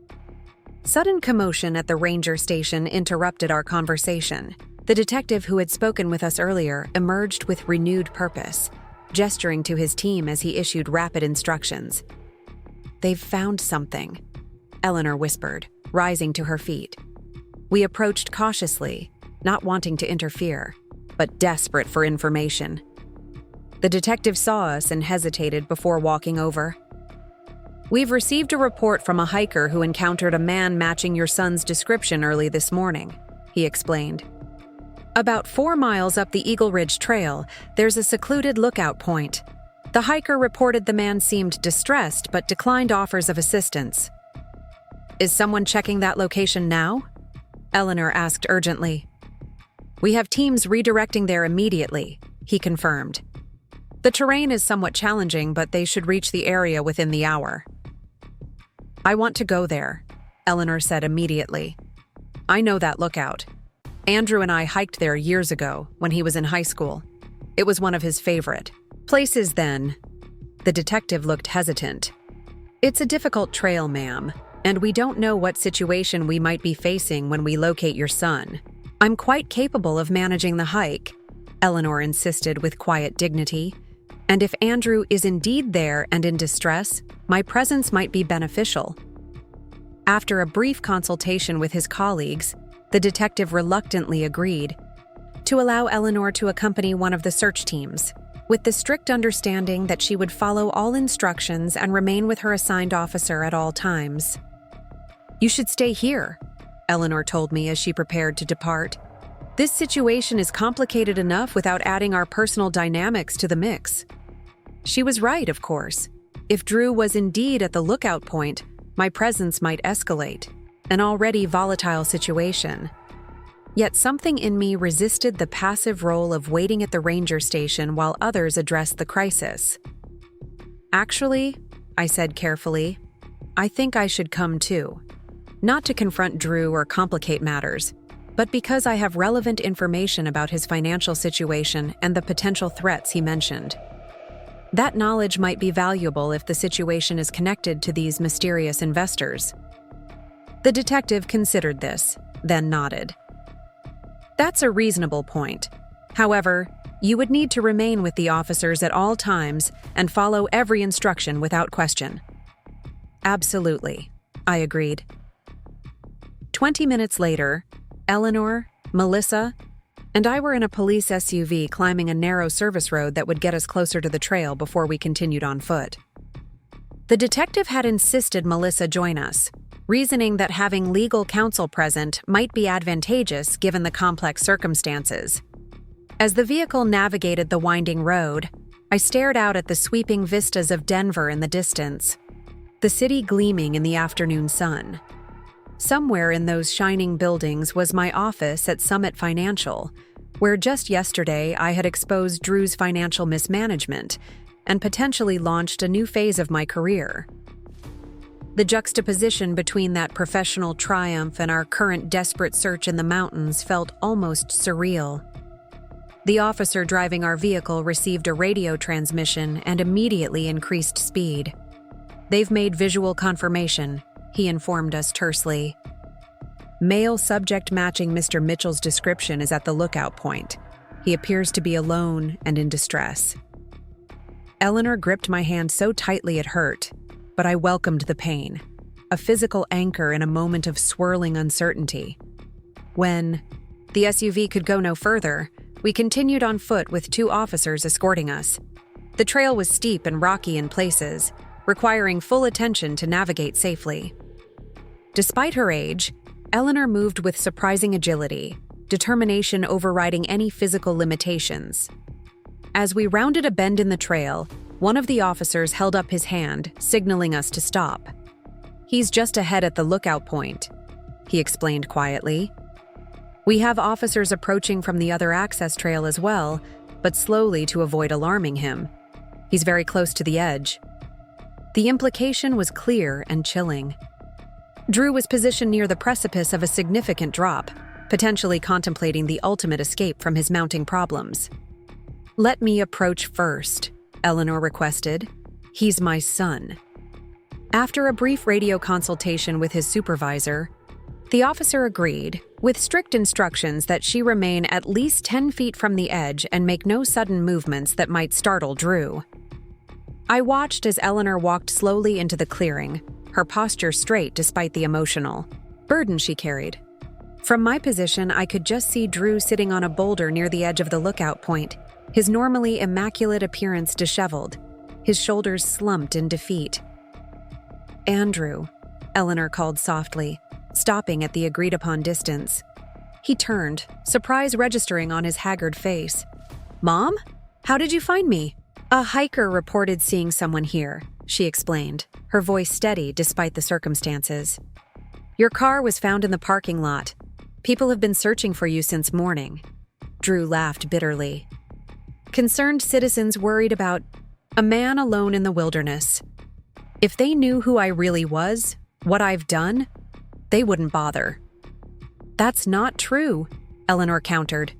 Sudden commotion at the ranger station interrupted our conversation. The detective who had spoken with us earlier emerged with renewed purpose, gesturing to his team as he issued rapid instructions. "They've found something," Eleanor whispered, rising to her feet. We approached cautiously, not wanting to interfere, but desperate for information. The detective saw us and hesitated before walking over. "We've received a report from a hiker who encountered a man matching your son's description early this morning," he explained. "About 4 miles up the Eagle Ridge Trail, there's a secluded lookout point. The hiker reported the man seemed distressed but declined offers of assistance." "Is someone checking that location now?" Eleanor asked urgently. "We have teams redirecting there immediately," he confirmed. "The terrain is somewhat challenging, but they should reach the area within the hour." "I want to go there," Eleanor said immediately. "I know that lookout. Andrew and I hiked there years ago when he was in high school. It was one of his favorite places then." The detective looked hesitant. "It's a difficult trail, ma'am, and we don't know what situation we might be facing when we locate your son. I'm quite capable of managing the hike," Eleanor insisted with quiet dignity. "And if Andrew is indeed there and in distress, my presence might be beneficial." After a brief consultation with his colleagues, the detective reluctantly agreed to allow Eleanor to accompany one of the search teams, with the strict understanding that she would follow all instructions and remain with her assigned officer at all times. "You should stay here," Eleanor told me as she prepared to depart. This situation is complicated enough without adding our personal dynamics to the mix. She was right, of course. If Drew was indeed at the lookout point, my presence might escalate, an already volatile situation. Yet something in me resisted the passive role of waiting at the ranger station while others addressed the crisis. "Actually," I said carefully, "I think I should come too. Not to confront Drew or complicate matters, but because I have relevant information about his financial situation and the potential threats he mentioned. That knowledge might be valuable if the situation is connected to these mysterious investors." The detective considered this, then nodded. "That's a reasonable point. However, you would need to remain with the officers at all times and follow every instruction without question." "Absolutely," I agreed. 20 minutes later, Eleanor, Melissa, and I were in a police SUV climbing a narrow service road that would get us closer to the trail before we continued on foot. The detective had insisted Melissa join us, reasoning that having legal counsel present might be advantageous given the complex circumstances. As the vehicle navigated the winding road, I stared out at the sweeping vistas of Denver in the distance, the city gleaming in the afternoon sun. Somewhere in those shining buildings was my office at Summit Financial, where just yesterday I had exposed Drew's financial mismanagement and potentially launched a new phase of my career. The juxtaposition between that professional triumph and our current desperate search in the mountains felt almost surreal. The officer driving our vehicle received a radio transmission and immediately increased speed. "They've made visual confirmation," he informed us tersely. "Male subject matching Mr. Mitchell's description is at the lookout point. He appears to be alone and in distress." Eleanor gripped my hand so tightly it hurt, but I welcomed the pain, a physical anchor in a moment of swirling uncertainty. When the SUV could go no further, we continued on foot with 2 officers escorting us. The trail was steep and rocky in places, requiring full attention to navigate safely. Despite her age, Eleanor moved with surprising agility, determination overriding any physical limitations. As we rounded a bend in the trail, one of the officers held up his hand, signaling us to stop. "He's just ahead at the lookout point," he explained quietly. "We have officers approaching from the other access trail as well, but slowly to avoid alarming him. He's very close to the edge." The implication was clear and chilling. Drew was positioned near the precipice of a significant drop, potentially contemplating the ultimate escape from his mounting problems. "Let me approach first," Eleanor requested. "He's my son." After a brief radio consultation with his supervisor, the officer agreed, with strict instructions that she remain at least 10 feet from the edge and make no sudden movements that might startle Drew. I watched as Eleanor walked slowly into the clearing, her posture straight despite the emotional burden she carried. From my position, I could just see Drew sitting on a boulder near the edge of the lookout point, his normally immaculate appearance disheveled, his shoulders slumped in defeat. "Andrew," Eleanor called softly, stopping at the agreed-upon distance. He turned, surprise registering on his haggard face. "Mom? How did you find me?" "A hiker reported seeing someone here," she explained, her voice steady despite the circumstances. "Your car was found in the parking lot. People have been searching for you since morning." Drew laughed bitterly. Concerned citizens worried about a man alone in the wilderness. If they knew who I really was, what I've done, they wouldn't bother. "That's not true," Eleanor countered.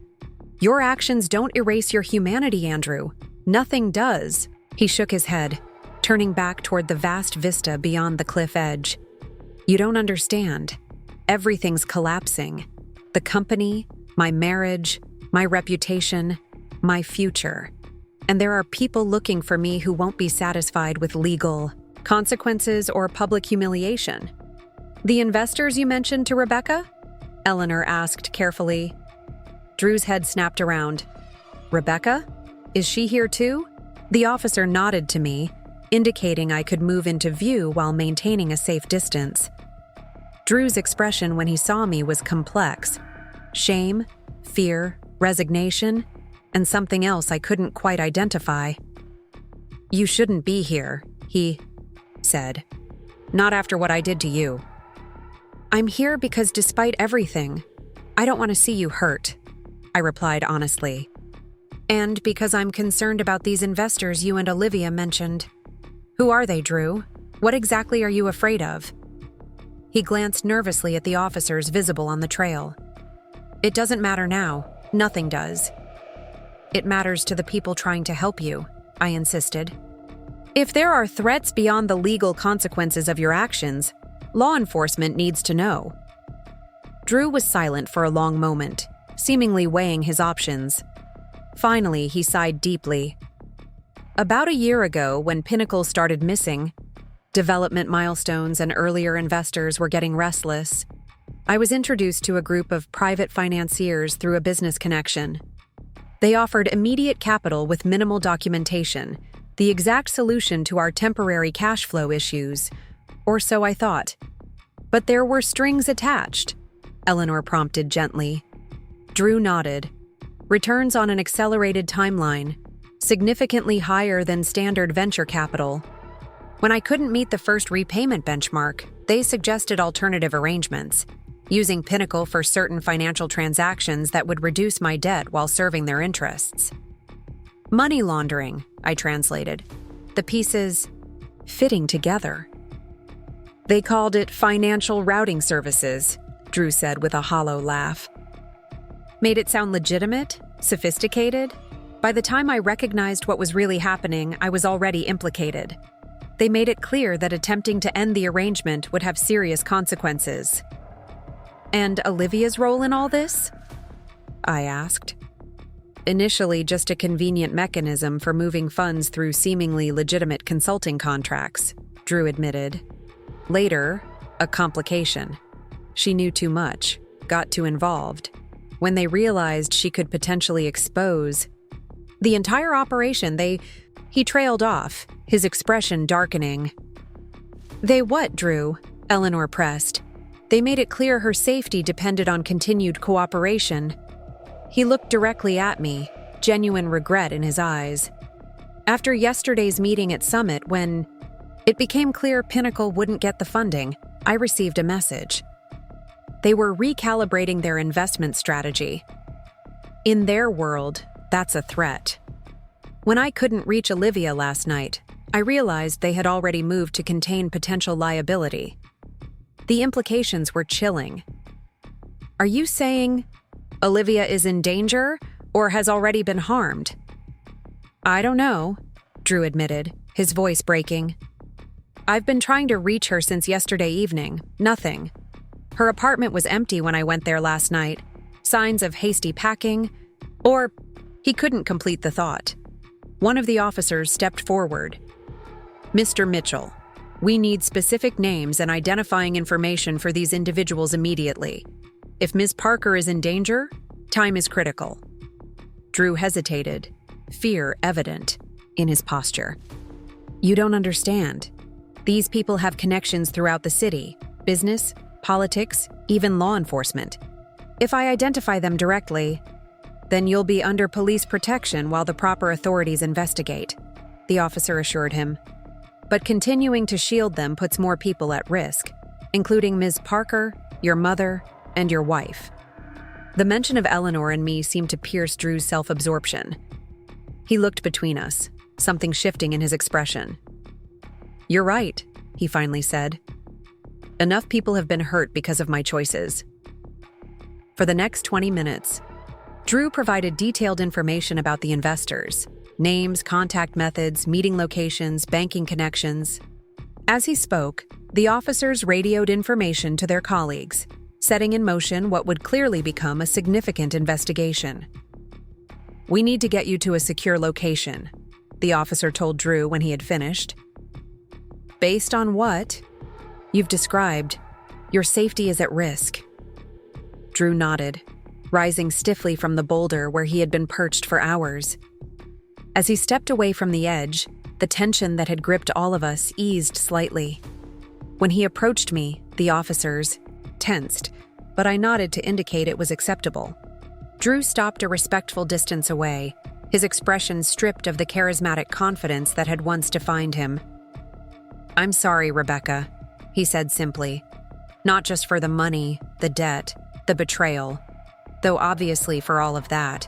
"Your actions don't erase your humanity, Andrew. Nothing does." He shook his head, turning back toward the vast vista beyond the cliff edge. "You don't understand. Everything's collapsing. The company, my marriage, my reputation, my future. And there are people looking for me who won't be satisfied with legal consequences or public humiliation." "The investors you mentioned to Rebecca?" Eleanor asked carefully. Drew's head snapped around. "Rebecca? Is she here too?" The officer nodded to me, indicating I could move into view while maintaining a safe distance. Drew's expression when he saw me was complex. Shame, fear, resignation, and something else I couldn't quite identify. "You shouldn't be here," he said. "Not after what I did to you." "I'm here because despite everything, I don't want to see you hurt," I replied honestly. "And because I'm concerned about these investors you and Olivia mentioned." "Who are they, Drew? What exactly are you afraid of?" He glanced nervously at the officers visible on the trail. "It doesn't matter now. Nothing does." "It matters to the people trying to help you," I insisted. "If there are threats beyond the legal consequences of your actions, law enforcement needs to know." Drew was silent for a long moment, seemingly weighing his options. Finally, he sighed deeply. "About a year ago, when Pinnacle started missing, development milestones and earlier investors were getting restless, I was introduced to a group of private financiers through a business connection. They offered immediate capital with minimal documentation, the exact solution to our temporary cash flow issues, or so I thought. But there were strings attached, Eleanor prompted gently. Drew nodded. Returns on an accelerated timeline, significantly higher than standard venture capital. When I couldn't meet the first repayment benchmark, they suggested alternative arrangements, using Pinnacle for certain financial transactions that would reduce my debt while serving their interests. Money laundering, I translated. The pieces fitting together. They called it financial routing services, Drew said with a hollow laugh. Made it sound legitimate, sophisticated. By the time I recognized what was really happening, I was already implicated. They made it clear that attempting to end the arrangement would have serious consequences. And Olivia's role in all this? I asked. Initially, just a convenient mechanism for moving funds through seemingly legitimate consulting contracts, Drew admitted. Later, a complication. She knew too much, got too involved. When they realized she could potentially expose the entire operation, he trailed off, his expression darkening. They what, Drew? Eleanor pressed. They made it clear her safety depended on continued cooperation. He looked directly at me, genuine regret in his eyes. After yesterday's meeting at Summit, when it became clear Pinnacle wouldn't get the funding, I received a message. They were recalibrating their investment strategy. In their world, that's a threat. When I couldn't reach Olivia last night, I realized they had already moved to contain potential liability. The implications were chilling. Are you saying Olivia is in danger or has already been harmed? I don't know, Drew admitted, his voice breaking. I've been trying to reach her since yesterday evening. Nothing. Her apartment was empty when I went there last night. Signs of hasty packing, or he couldn't complete the thought. One of the officers stepped forward. Mr. Mitchell, we need specific names and identifying information for these individuals immediately. If Ms. Parker is in danger, time is critical. Drew hesitated, fear evident in his posture. You don't understand. These people have connections throughout the city, business, politics, even law enforcement. If I identify them directly, then you'll be under police protection while the proper authorities investigate, the officer assured him. But continuing to shield them puts more people at risk, including Ms. Parker, your mother, and your wife. The mention of Eleanor and me seemed to pierce Drew's self-absorption. He looked between us, something shifting in his expression. You're right, he finally said. Enough people have been hurt because of my choices. For the next 20 minutes, Drew provided detailed information about the investors, names, contact methods, meeting locations, banking connections. As he spoke, the officers radioed information to their colleagues, setting in motion what would clearly become a significant investigation. We need to get you to a secure location, the officer told Drew when he had finished. Based on what you've described, your safety is at risk. Drew nodded, rising stiffly from the boulder where he had been perched for hours. As he stepped away from the edge, the tension that had gripped all of us eased slightly. When he approached me, the officers tensed, but I nodded to indicate it was acceptable. Drew stopped a respectful distance away, his expression stripped of the charismatic confidence that had once defined him. "I'm sorry, Rebecca," he said simply. "Not just for the money, the debt, the betrayal, though obviously for all of that.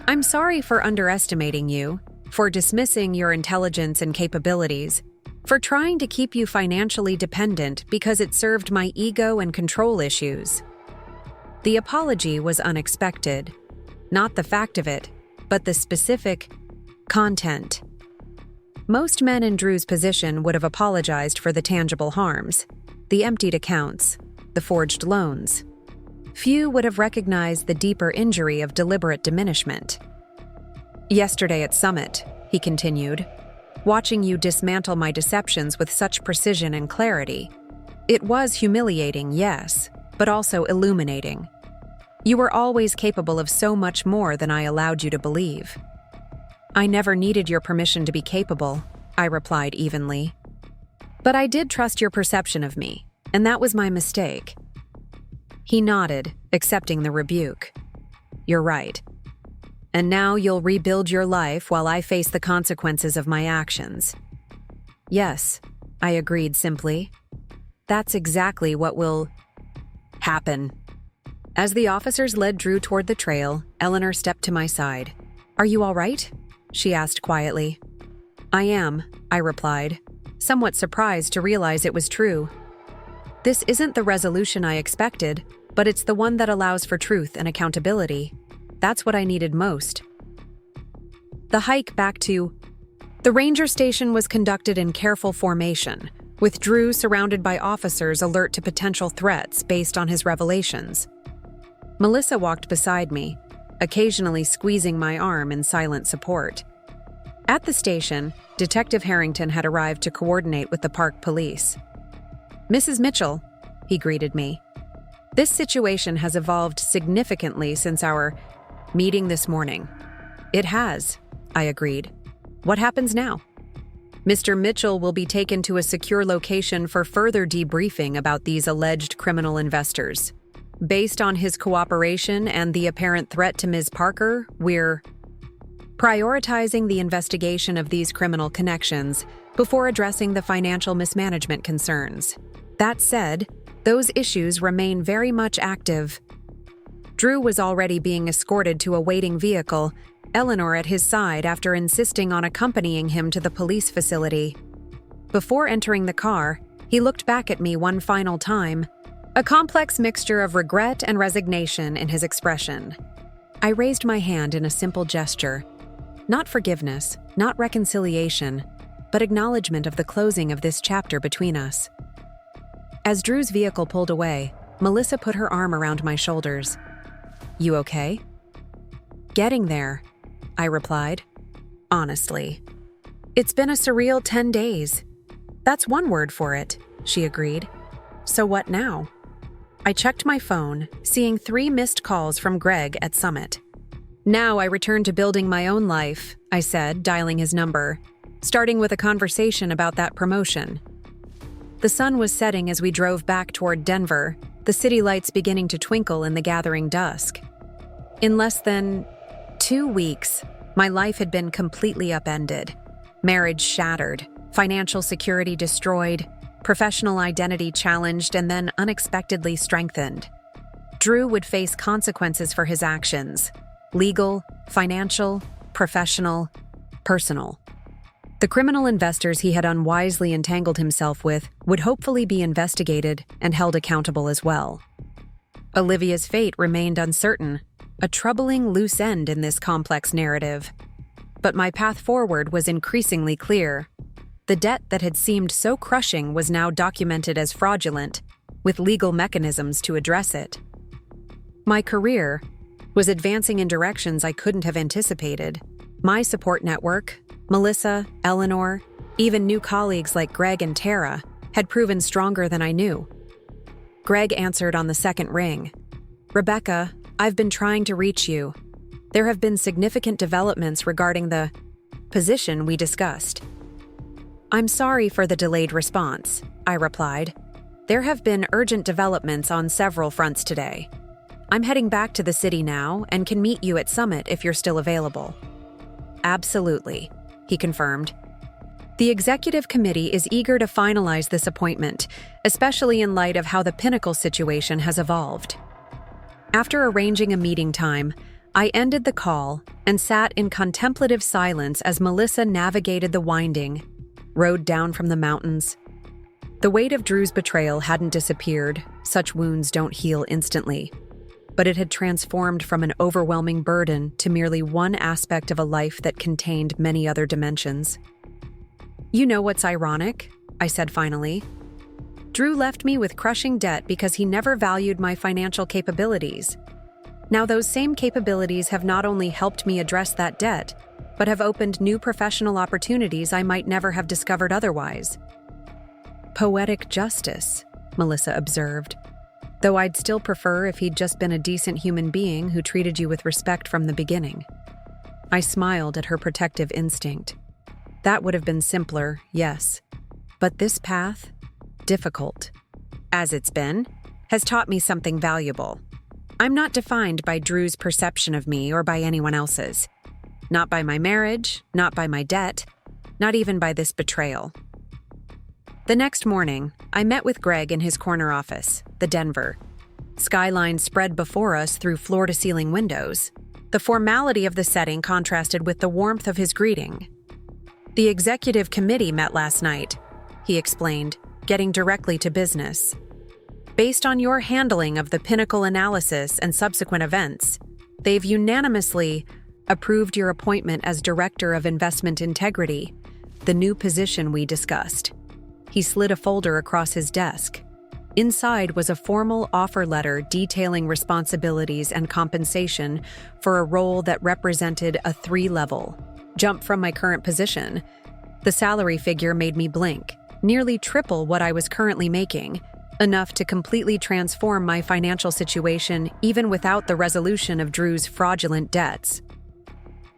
I'm sorry for underestimating you, for dismissing your intelligence and capabilities, for trying to keep you financially dependent because it served my ego and control issues." The apology was unexpected. Not the fact of it, but the specific content. Most men in Drew's position would have apologized for the tangible harms, the emptied accounts, the forged loans. Few would have recognized the deeper injury of deliberate diminishment. "Yesterday at Summit," he continued, "watching you dismantle my deceptions with such precision and clarity. It was humiliating, yes, but also illuminating. You were always capable of so much more than I allowed you to believe." "I never needed your permission to be capable," I replied evenly. "But I did trust your perception of me, and that was my mistake." He nodded, accepting the rebuke. "You're right. And now you'll rebuild your life while I face the consequences of my actions." "Yes," I agreed simply. "That's exactly what will happen." As the officers led Drew toward the trail, Eleanor stepped to my side. "Are you all right?" she asked quietly. "I am," I replied, somewhat surprised to realize it was true. "This isn't the resolution I expected, but it's the one that allows for truth and accountability. That's what I needed most." The hike back to the ranger station was conducted in careful formation, with Drew surrounded by officers alert to potential threats based on his revelations. Melissa walked beside me, occasionally squeezing my arm in silent support. At the station, Detective Harrington had arrived to coordinate with the park police. "Mrs. Mitchell," he greeted me. "This situation has evolved significantly since our meeting this morning." "It has," I agreed. "What happens now?" "Mr. Mitchell will be taken to a secure location for further debriefing about these alleged criminal investors. Based on his cooperation and the apparent threat to Ms. Parker, we're prioritizing the investigation of these criminal connections before addressing the financial mismanagement concerns. That said, those issues remain very much active." Drew was already being escorted to a waiting vehicle, Eleanor at his side after insisting on accompanying him to the police facility. Before entering the car, he looked back at me one final time, a complex mixture of regret and resignation in his expression. I raised my hand in a simple gesture. Not forgiveness, not reconciliation, but acknowledgement of the closing of this chapter between us. As Drew's vehicle pulled away, Melissa put her arm around my shoulders. "You okay?" "Getting there," I replied. "Honestly. It's been a surreal 10 days. That's one word for it," she agreed. "So what now?" I checked my phone, seeing 3 missed calls from Greg at Summit. "Now I return to building my own life," I said, dialing his number, starting with a conversation about that promotion. The sun was setting as we drove back toward Denver, the city lights beginning to twinkle in the gathering dusk. In less than 2 weeks, my life had been completely upended. Marriage shattered, financial security destroyed, professional identity challenged, and then unexpectedly strengthened. Drew would face consequences for his actions: legal, financial, professional, personal. The criminal investors he had unwisely entangled himself with would hopefully be investigated and held accountable as well. Olivia's fate remained uncertain, a troubling loose end in this complex narrative. But my path forward was increasingly clear. The debt that had seemed so crushing was now documented as fraudulent, with legal mechanisms to address it. My career was advancing in directions I couldn't have anticipated. My support network, Melissa, Eleanor, even new colleagues like Greg and Tara, had proven stronger than I knew. Greg answered on the second ring. "Rebecca, I've been trying to reach you. There have been significant developments regarding the position we discussed." "I'm sorry for the delayed response," I replied. "There have been urgent developments on several fronts today. I'm heading back to the city now and can meet you at Summit if you're still available." "Absolutely," he confirmed. The executive committee is eager to finalize this appointment, especially in light of how the Pinnacle situation has evolved. After arranging a meeting time, I ended the call and sat in contemplative silence as Melissa navigated the winding road down from the mountains. The weight of Drew's betrayal hadn't disappeared. Such wounds don't heal instantly. But it had transformed from an overwhelming burden to merely one aspect of a life that contained many other dimensions. "You know what's ironic?" I said finally. "Drew left me with crushing debt because he never valued my financial capabilities. Now those same capabilities have not only helped me address that debt, but have opened new professional opportunities I might never have discovered otherwise." "Poetic justice," Melissa observed, "though I'd still prefer if he'd just been a decent human being who treated you with respect from the beginning." I smiled at her protective instinct. That would have been simpler, yes. But this path, difficult, as it's been, has taught me something valuable. I'm not defined by Drew's perception of me or by anyone else's. Not by my marriage, not by my debt, not even by this betrayal. The next morning, I met with Greg in his corner office, the Denver. Skyline spread before us through floor-to-ceiling windows. The formality of the setting contrasted with the warmth of his greeting. "The executive committee met last night," he explained, getting directly to business. "Based on your handling of the Pinnacle analysis and subsequent events, they've unanimously approved your appointment as Director of Investment Integrity, the new position we discussed." He slid a folder across his desk. Inside was a formal offer letter detailing responsibilities and compensation for a role that represented a 3-level jump from my current position. The salary figure made me blink, nearly triple what I was currently making, enough to completely transform my financial situation even without the resolution of Drew's fraudulent debts.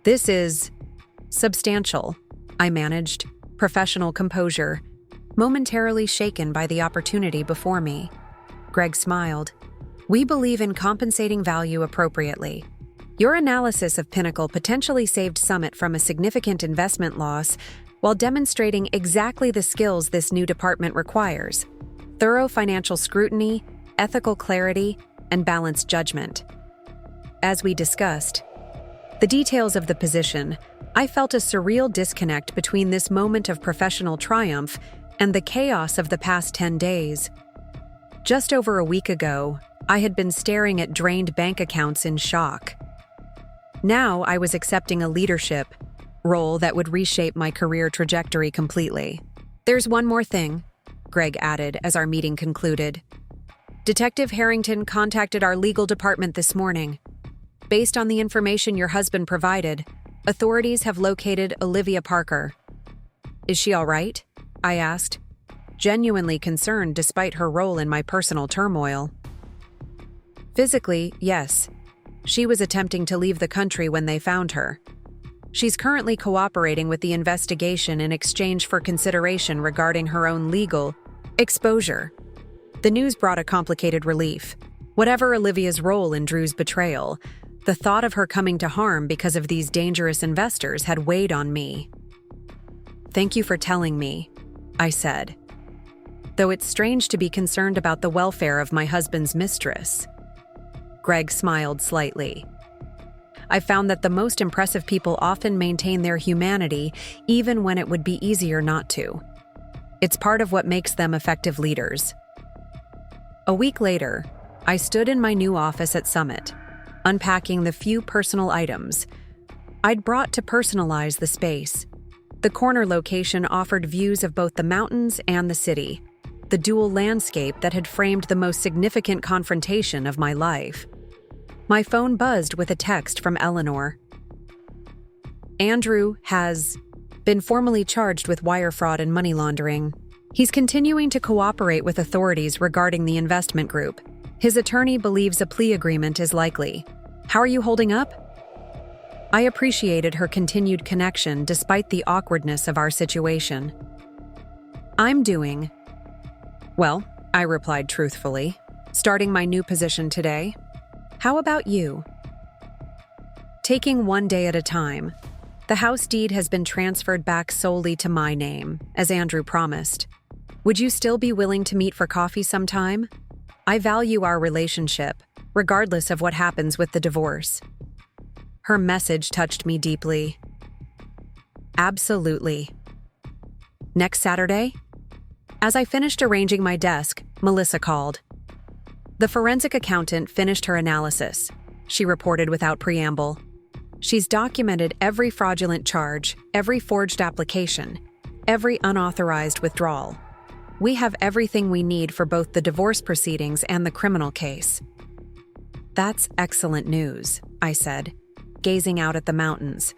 "This is substantial," I managed, professional composure, momentarily shaken by the opportunity before me. Greg smiled. "We believe in compensating value appropriately. Your analysis of Pinnacle potentially saved Summit from a significant investment loss while demonstrating exactly the skills this new department requires: thorough financial scrutiny, ethical clarity, and balanced judgment." As we discussed the details of the position, I felt a surreal disconnect between this moment of professional triumph and the chaos of the past 10 days. Just over a week ago, I had been staring at drained bank accounts in shock. Now I was accepting a leadership role that would reshape my career trajectory completely. "There's one more thing," Greg added as our meeting concluded. "Detective Harrington contacted our legal department this morning. Based on the information your husband provided, authorities have located Olivia Parker." "Is she all right?" I asked, genuinely concerned despite her role in my personal turmoil. "Physically, yes. She was attempting to leave the country when they found her. She's currently cooperating with the investigation in exchange for consideration regarding her own legal exposure." The news brought a complicated relief. Whatever Olivia's role in Drew's betrayal, the thought of her coming to harm because of these dangerous investors had weighed on me. "Thank you for telling me," I said, though it's strange to be concerned about the welfare of my husband's mistress. Greg smiled slightly. "I found that the most impressive people often maintain their humanity even when it would be easier not to. It's part of what makes them effective leaders." A week later, I stood in my new office at Summit, unpacking the few personal items I'd brought to personalize the space. The corner location offered views of both the mountains and the city, the dual landscape that had framed the most significant confrontation of my life. My phone buzzed with a text from Eleanor. "Andrew has been formally charged with wire fraud and money laundering. He's continuing to cooperate with authorities regarding the investment group. His attorney believes a plea agreement is likely. How are you holding up?" I appreciated her continued connection despite the awkwardness of our situation. "I'm doing well," I replied truthfully, "starting my new position today." How about you? Taking one day at a time, the house deed has been transferred back solely to my name, as Andrew promised. Would you still be willing to meet for coffee sometime? I value our relationship, regardless of what happens with the divorce. Her message touched me deeply. Absolutely. Next Saturday? As I finished arranging my desk, Melissa called. The forensic accountant finished her analysis, she reported without preamble. She's documented every fraudulent charge, every forged application, every unauthorized withdrawal. We have everything we need for both the divorce proceedings and the criminal case. That's excellent news, I said, gazing out at the mountains,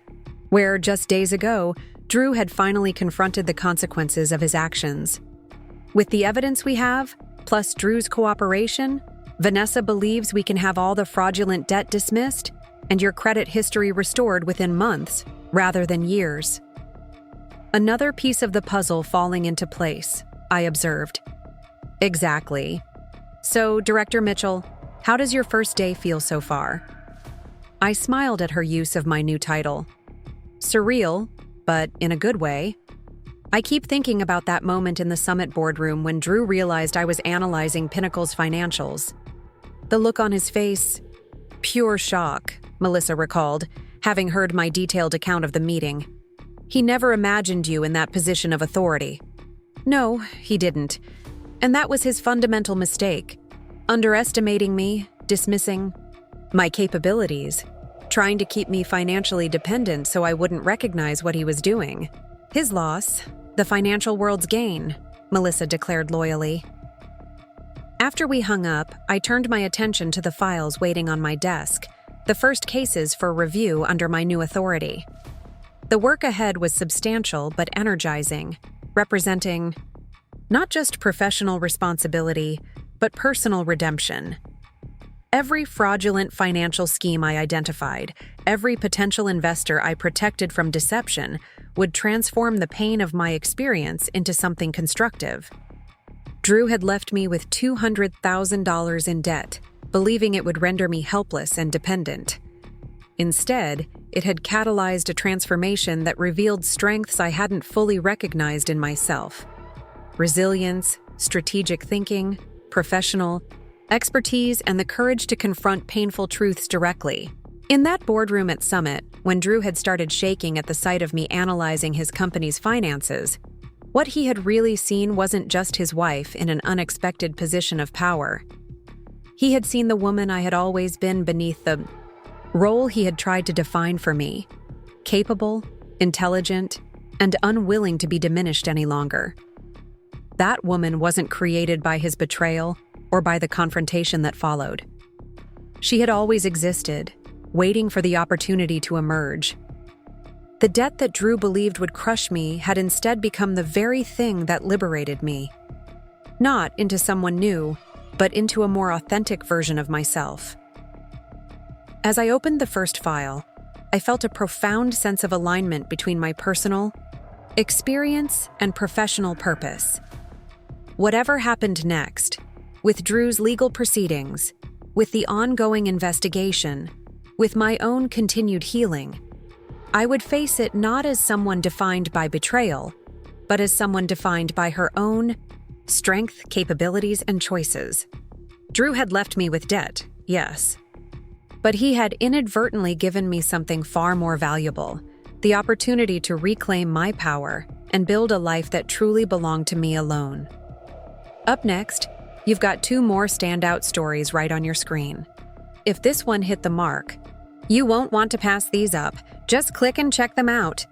where just days ago, Drew had finally confronted the consequences of his actions. With the evidence we have, plus Drew's cooperation, Vanessa believes we can have all the fraudulent debt dismissed and your credit history restored within months, rather than years. Another piece of the puzzle falling into place, I observed. Exactly. So, Director Mitchell, how does your first day feel so far? I smiled at her use of my new title. Surreal, but in a good way. I keep thinking about that moment in the summit boardroom when Drew realized I was analyzing Pinnacle's financials. The look on his face, pure shock, Melissa recalled, having heard my detailed account of the meeting. He never imagined you in that position of authority. No, he didn't. And that was his fundamental mistake. Underestimating me, dismissing my capabilities, trying to keep me financially dependent so I wouldn't recognize what he was doing. His loss, the financial world's gain, Melissa declared loyally. After we hung up, I turned my attention to the files waiting on my desk, the first cases for review under my new authority. The work ahead was substantial but energizing, representing not just professional responsibility, but personal redemption. Every fraudulent financial scheme I identified, every potential investor I protected from deception, would transform the pain of my experience into something constructive. Drew had left me with $200,000 in debt, believing it would render me helpless and dependent. Instead, it had catalyzed a transformation that revealed strengths I hadn't fully recognized in myself. Resilience, strategic thinking, professional expertise, and the courage to confront painful truths directly. In that boardroom at Summit, when Drew had started shaking at the sight of me analyzing his company's finances, what he had really seen wasn't just his wife in an unexpected position of power. He had seen the woman I had always been beneath the role he had tried to define for me, capable, intelligent, and unwilling to be diminished any longer. That woman wasn't created by his betrayal or by the confrontation that followed. She had always existed, waiting for the opportunity to emerge. The debt that Drew believed would crush me had instead become the very thing that liberated me. Not into someone new, but into a more authentic version of myself. As I opened the first file, I felt a profound sense of alignment between my personal experience and professional purpose. Whatever happened next, with Drew's legal proceedings, with the ongoing investigation, with my own continued healing, I would face it not as someone defined by betrayal, but as someone defined by her own strength, capabilities, and choices. Drew had left me with debt, yes. But he had inadvertently given me something far more valuable, the opportunity to reclaim my power and build a life that truly belonged to me alone. Up next, you've got 2 more standout stories right on your screen. If this one hit the mark, you won't want to pass these up. Just click and check them out.